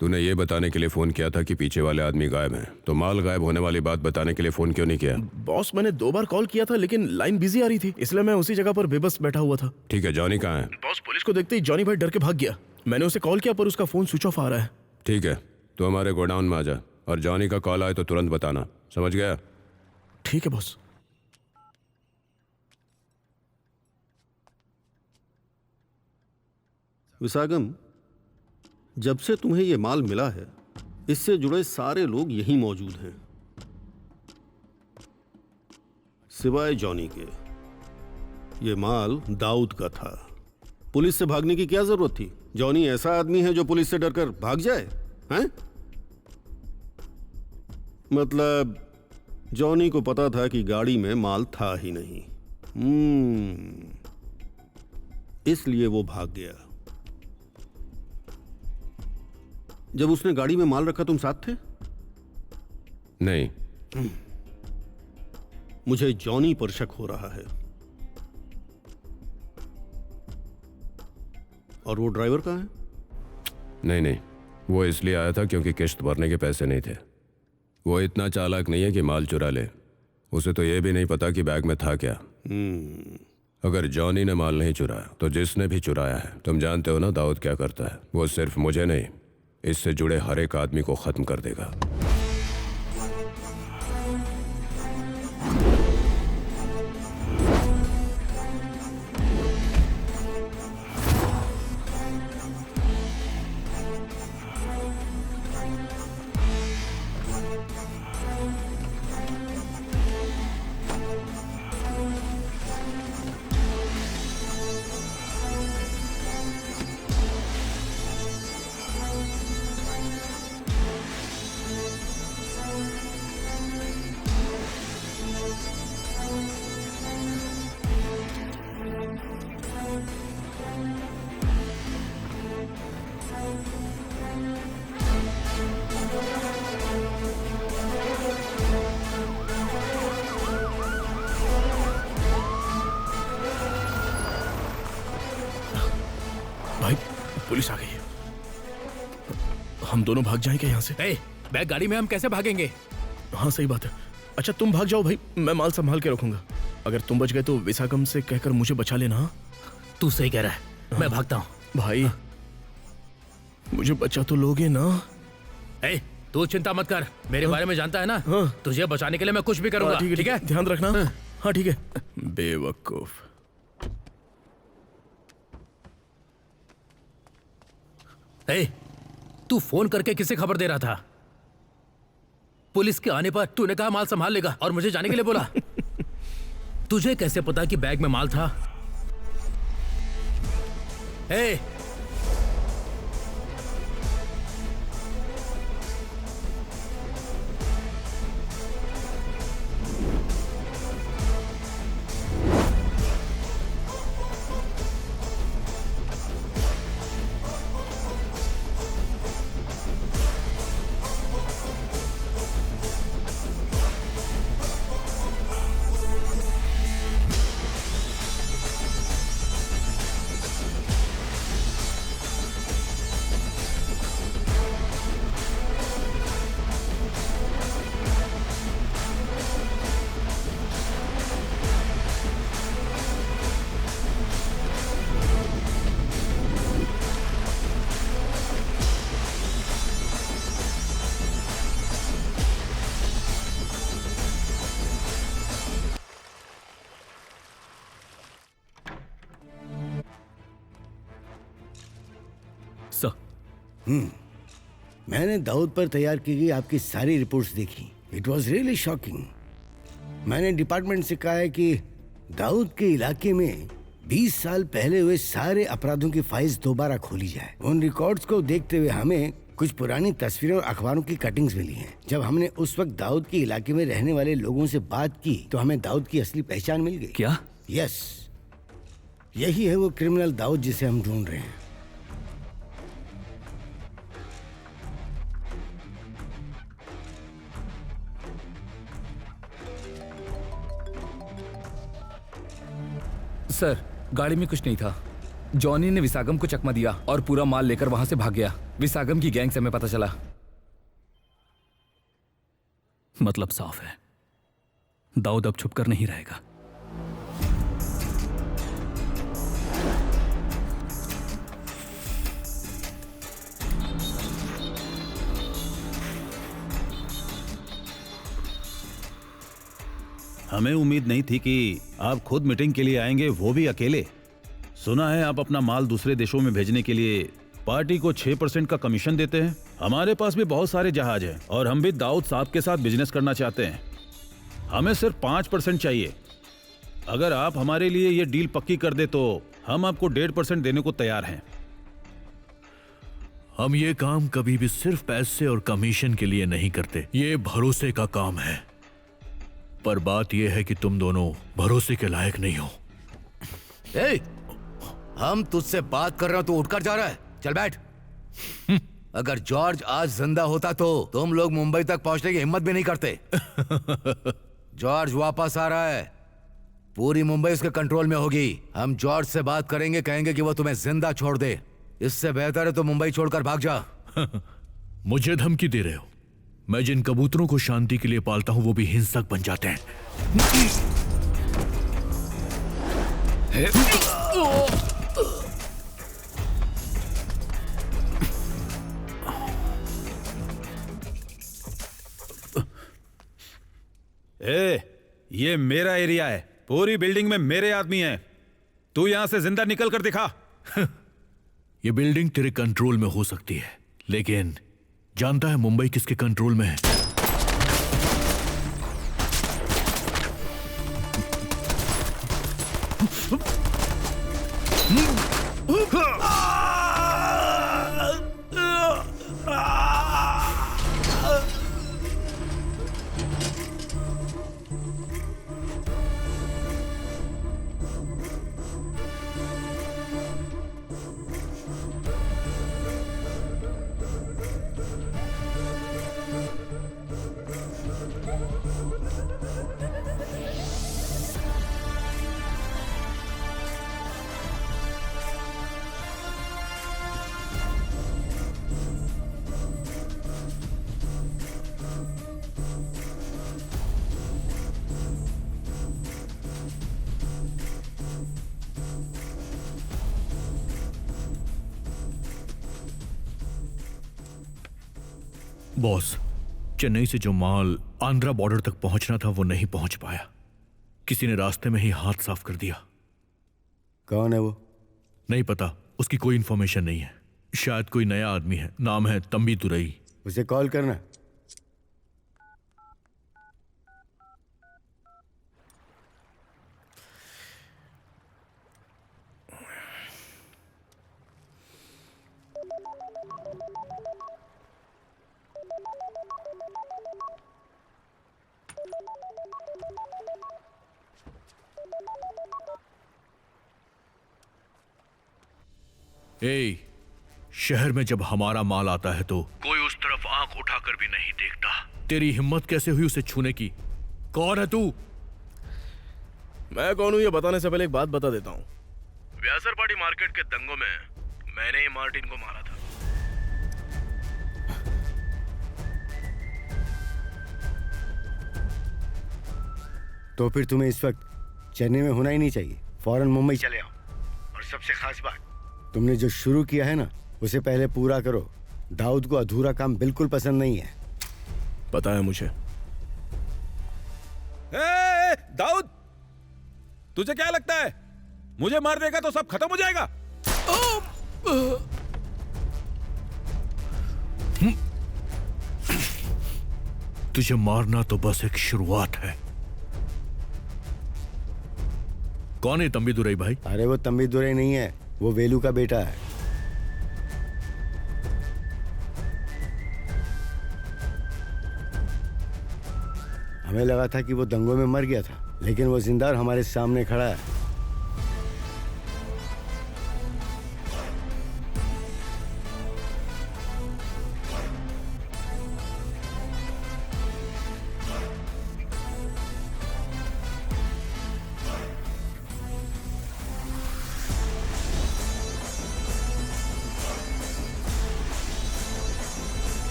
तूने ये बताने के लिए फोन किया था कि पीछे वाले आदमी गायब हैं, तो माल गायब होने वाली बात बताने के लिए फोन क्यों नहीं किया? बॉस, मैंने 2 बार कॉल किया था लेकिन लाइन बिजी आ रही थी, इसलिए मैं उसी जगह पर बेबस बैठा हुआ था। ठीक है, जॉनी कहाँ है? बॉस, पुलिस को देखते ही जॉनी भाई डर के भाग गया। मैंने उसे कॉल किया पर उसका फोन स्विच ऑफ आ रहा है। ठीक है, तो हमारे गोडाउन में आ जा और जॉनी का कॉल आए तो तुरंत बताना, समझ गया? ठीक है बॉस। विसागम, जब से तुम्हें यह माल मिला है इससे जुड़े सारे लोग यहीं मौजूद हैं सिवाय जॉनी के। यह माल दाऊद का था। पुलिस से भागने की क्या जरूरत थी? जॉनी ऐसा आदमी है जो पुलिस से डरकर भाग जाए? हैं? मतलब जॉनी को पता था कि गाड़ी में माल था ही नहीं, इसलिए वो भाग गया। जब उसने गाड़ी में माल रखा तुम साथ थे? नहीं। मुझे जॉनी पर शक हो रहा है। और वो ड्राइवर कहाँ है? नहीं, वो इसलिए आया था क्योंकि किश्त भरने के पैसे नहीं थे। वो इतना चालाक नहीं है कि माल चुरा ले। उसे तो यह भी नहीं पता कि बैग में था क्या। अगर जॉनी ने माल नहीं चुराया तो जिसने भी चुराया है, तुम जानते हो ना दाऊद क्या करता है? वो सिर्फ मुझे नहीं, इससे जुड़े हर एक आदमी को खत्म कर देगा। भाई, पुलिस आ गई है। हम दोनों भाग जाएं क्या यहाँ से? बैग गाड़ी में हम कैसे भागेंगे? हाँ सही बात है। अच्छा तुम भाग जाओ भाई, मैं माल संभाल के रखूंगा। अगर तुम बच गए तो विसागम से कहकर मुझे बचा लेना। तू सही कह रहा है, मैं भागता हूँ। भाई मुझे बचा तो लोगे ना? तू चिंता मत कर, मेरे बारे में जानता है ना। तुझे बचाने के लिए मैं कुछ भी करूंगा। ठीक है, ध्यान रखना। हाँ ठीक है। बेवकूफ। तू फोन करके किसे खबर दे रहा था? पुलिस के आने पर तूने कहा माल संभाल लेगा और मुझे जाने के लिए बोला। तुझे कैसे पता कि बैग में माल था? मैंने दाऊद पर तैयार की गई आपकी सारी रिपोर्ट्स देखी। It was really shocking. मैंने डिपार्टमेंट से कहा है कि दाऊद के इलाके में 20 साल पहले हुए सारे अपराधों की फाइल्स दोबारा खोली जाए। उन रिकॉर्ड्स को देखते हुए हमें कुछ पुरानी तस्वीरें और अखबारों की कटिंग्स मिली हैं। जब हमने उस वक्त दाऊद के इलाके में रहने वाले लोगों से बात की तो हमें दाऊद की असली पहचान मिल गई। क्या? यस, यही है वो क्रिमिनल दाऊद जिसे हम ढूंढ रहे हैं। सर, गाड़ी में कुछ नहीं था। जॉनी ने विसागम को चकमा दिया और पूरा माल लेकर वहां से भाग गया। विसागम की गैंग से हमें पता चला। मतलब साफ है, दाऊद अब छुपकर नहीं रहेगा। हमें उम्मीद नहीं थी कि आप खुद मीटिंग के लिए आएंगे, वो भी अकेले। सुना है आप अपना माल दूसरे देशों में भेजने के लिए पार्टी को 6% का कमीशन देते हैं। हमारे पास भी बहुत सारे जहाज हैं और हम भी दाऊद साहब के साथ बिजनेस करना चाहते हैं। हमें सिर्फ 5% चाहिए। अगर आप हमारे लिए ये डील पक्की कर दे तो हम आपको 1.5% देने को तैयार हैं। हम ये काम कभी भी सिर्फ पैसे और कमीशन के लिए नहीं करते, ये भरोसे का काम है। पर बात यह है कि तुम दोनों भरोसे के लायक नहीं हो। ए, हम तुझसे बात कर रहे हो तो उठकर जा रहा है? चल बैठ। अगर जॉर्ज आज जिंदा होता तो तुम लोग मुंबई तक पहुंचने की हिम्मत भी नहीं करते। जॉर्ज वापस आ रहा है, पूरी मुंबई उसके कंट्रोल में होगी। हम जॉर्ज से बात करेंगे, कहेंगे कि वो तुम्हें जिंदा छोड़ दे। इससे बेहतर है तो मुंबई छोड़कर भाग जा। मुझे धमकी दे रहे हो? मैं जिन कबूतरों को शांति के लिए पालता हूं वो भी हिंसक बन जाते हैं। ये मेरा एरिया है, पूरी बिल्डिंग में मेरे आदमी हैं। तू यहां से जिंदा निकल कर दिखा। ये बिल्डिंग तेरे कंट्रोल में हो सकती है, लेकिन जानता है मुंबई किसके कंट्रोल में है? बॉस, चेन्नई से जो माल आंध्रा बॉर्डर तक पहुंचना था वो नहीं पहुंच पाया। किसी ने रास्ते में ही हाथ साफ कर दिया। कौन है वो? नहीं पता, उसकी कोई इंफॉर्मेशन नहीं है। शायद कोई नया आदमी है, नाम है तंबी तुरई। उसे कॉल करना। ए, शहर में जब हमारा माल आता है तो कोई उस तरफ आंख उठाकर भी नहीं देखता। तेरी हिम्मत कैसे हुई उसे छूने की? कौन है तू? मैं कौन हूं ये बताने से पहले एक बात बता देता हूं। व्यासरपाटी मार्केट के दंगों में मैंने ही मार्टिन को मारा था। तो फिर तुम्हें इस वक्त चेन्नई में होना ही नहीं चाहिए, फौरन मुंबई चले आओ। और सबसे खास बात, तुमने जो शुरू किया है ना उसे पहले पूरा करो। दाऊद को अधूरा काम बिल्कुल पसंद नहीं है। पता है मुझे। दाऊद, तुझे क्या लगता है मुझे मार देगा तो सब खत्म हो जाएगा? तुझे मारना तो बस एक शुरुआत है। कौन है तंबीदुरई भाई? अरे वो तंबीदुरई नहीं है, वो वेलू का बेटा है। हमें लगा था कि वो दंगों में मर गया था, लेकिन वो जिंदा और हमारे सामने खड़ा है।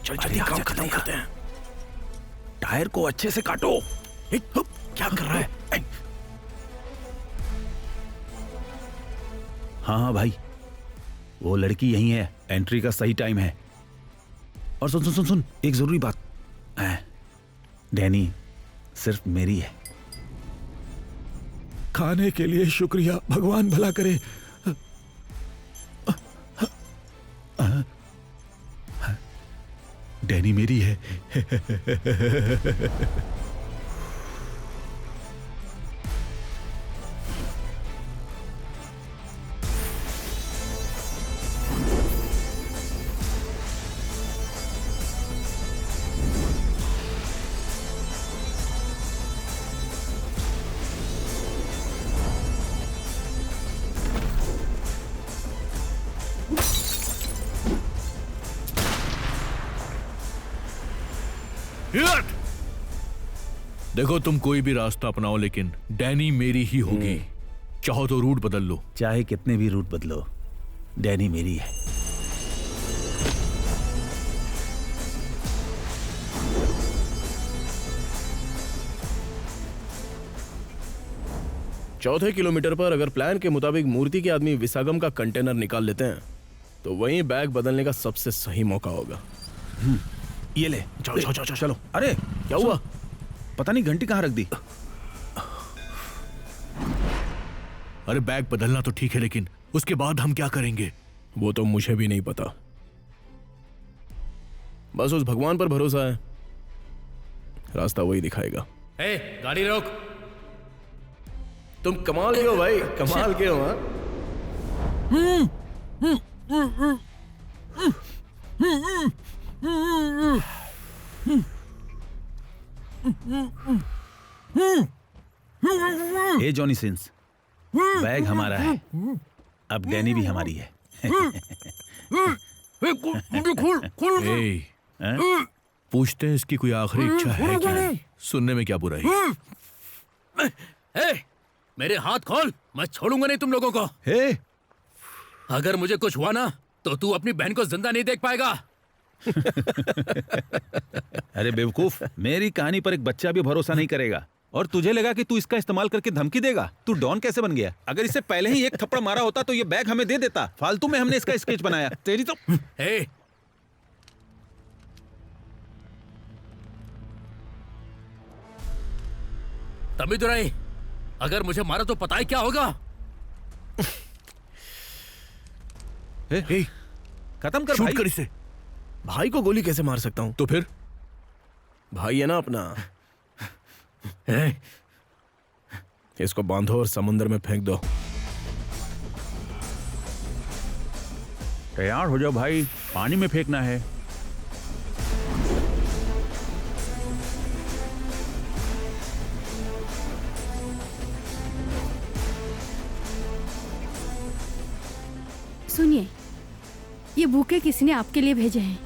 चल जल्दी काम खत्म करते हैं। टायर को अच्छे से काटो। क्या कर रहा है? हाँ हाँ भाई, वो लड़की यही है, एंट्री का सही टाइम है। और सुन सुन सुन सुन, एक जरूरी बात, डैनी सिर्फ मेरी है। खाने के लिए शुक्रिया, भगवान भला करे। डैनी मेरी है। देखो, तुम कोई भी रास्ता अपनाओ, लेकिन डैनी मेरी ही होगी। चाहो तो रूट बदल लो। चाहे कितने भी रूट बदलो, डैनी मेरी है। चौथे किलोमीटर पर अगर प्लान के मुताबिक मूर्ति के आदमी विसागम का कंटेनर निकाल लेते हैं तो वहीं बैग बदलने का सबसे सही मौका होगा। ये ले, जाओ जाओ जाओ चलो। अरे क्या हुआ? पता नहीं घंटी कहाँ रख दी। अरे बैग बदलना तो ठीक है, लेकिन उसके बाद हम क्या करेंगे? वो तो मुझे भी नहीं पता। बस उस भगवान पर भरोसा है, रास्ता वही दिखाएगा। ए, गाड़ी रोक। तुम कमाल के हो भाई, कमाल के हो। ए जॉनी सिंस, बैग हमारा है, अब डैनी भी हमारी है। ए, पूछते हैं इसकी कोई आखिरी इच्छा है कि नहीं? सुनने में क्या बुराई? मेरे हाथ खोल, मैं छोड़ूंगा नहीं तुम लोगों को। अगर मुझे कुछ हुआ ना तो तू अपनी बहन को जिंदा नहीं देख पाएगा। अरे बेवकूफ, मेरी कहानी पर एक बच्चा भी भरोसा नहीं करेगा। और तुझे लगा कि तू इसका इस्तेमाल करके धमकी देगा? तू डॉन कैसे बन गया? अगर इससे पहले ही एक थप्पड़ मारा होता तो ये बैग हमें दे देता। फालतू में हमने इसका स्केच बनाया। तेरी तो तंबीदुरई, अगर मुझे मारा तो पता है क्या होगा? खत्म कर शूट भाई। कर इसे। भाई को गोली कैसे मार सकता हूं? तो फिर भाई है ना अपना। इसको बांधो और समुद्र में फेंक दो। तैयार हो जाओ भाई, पानी में फेंकना है। सुनिए, ये बुके किसी ने आपके लिए भेजे हैं।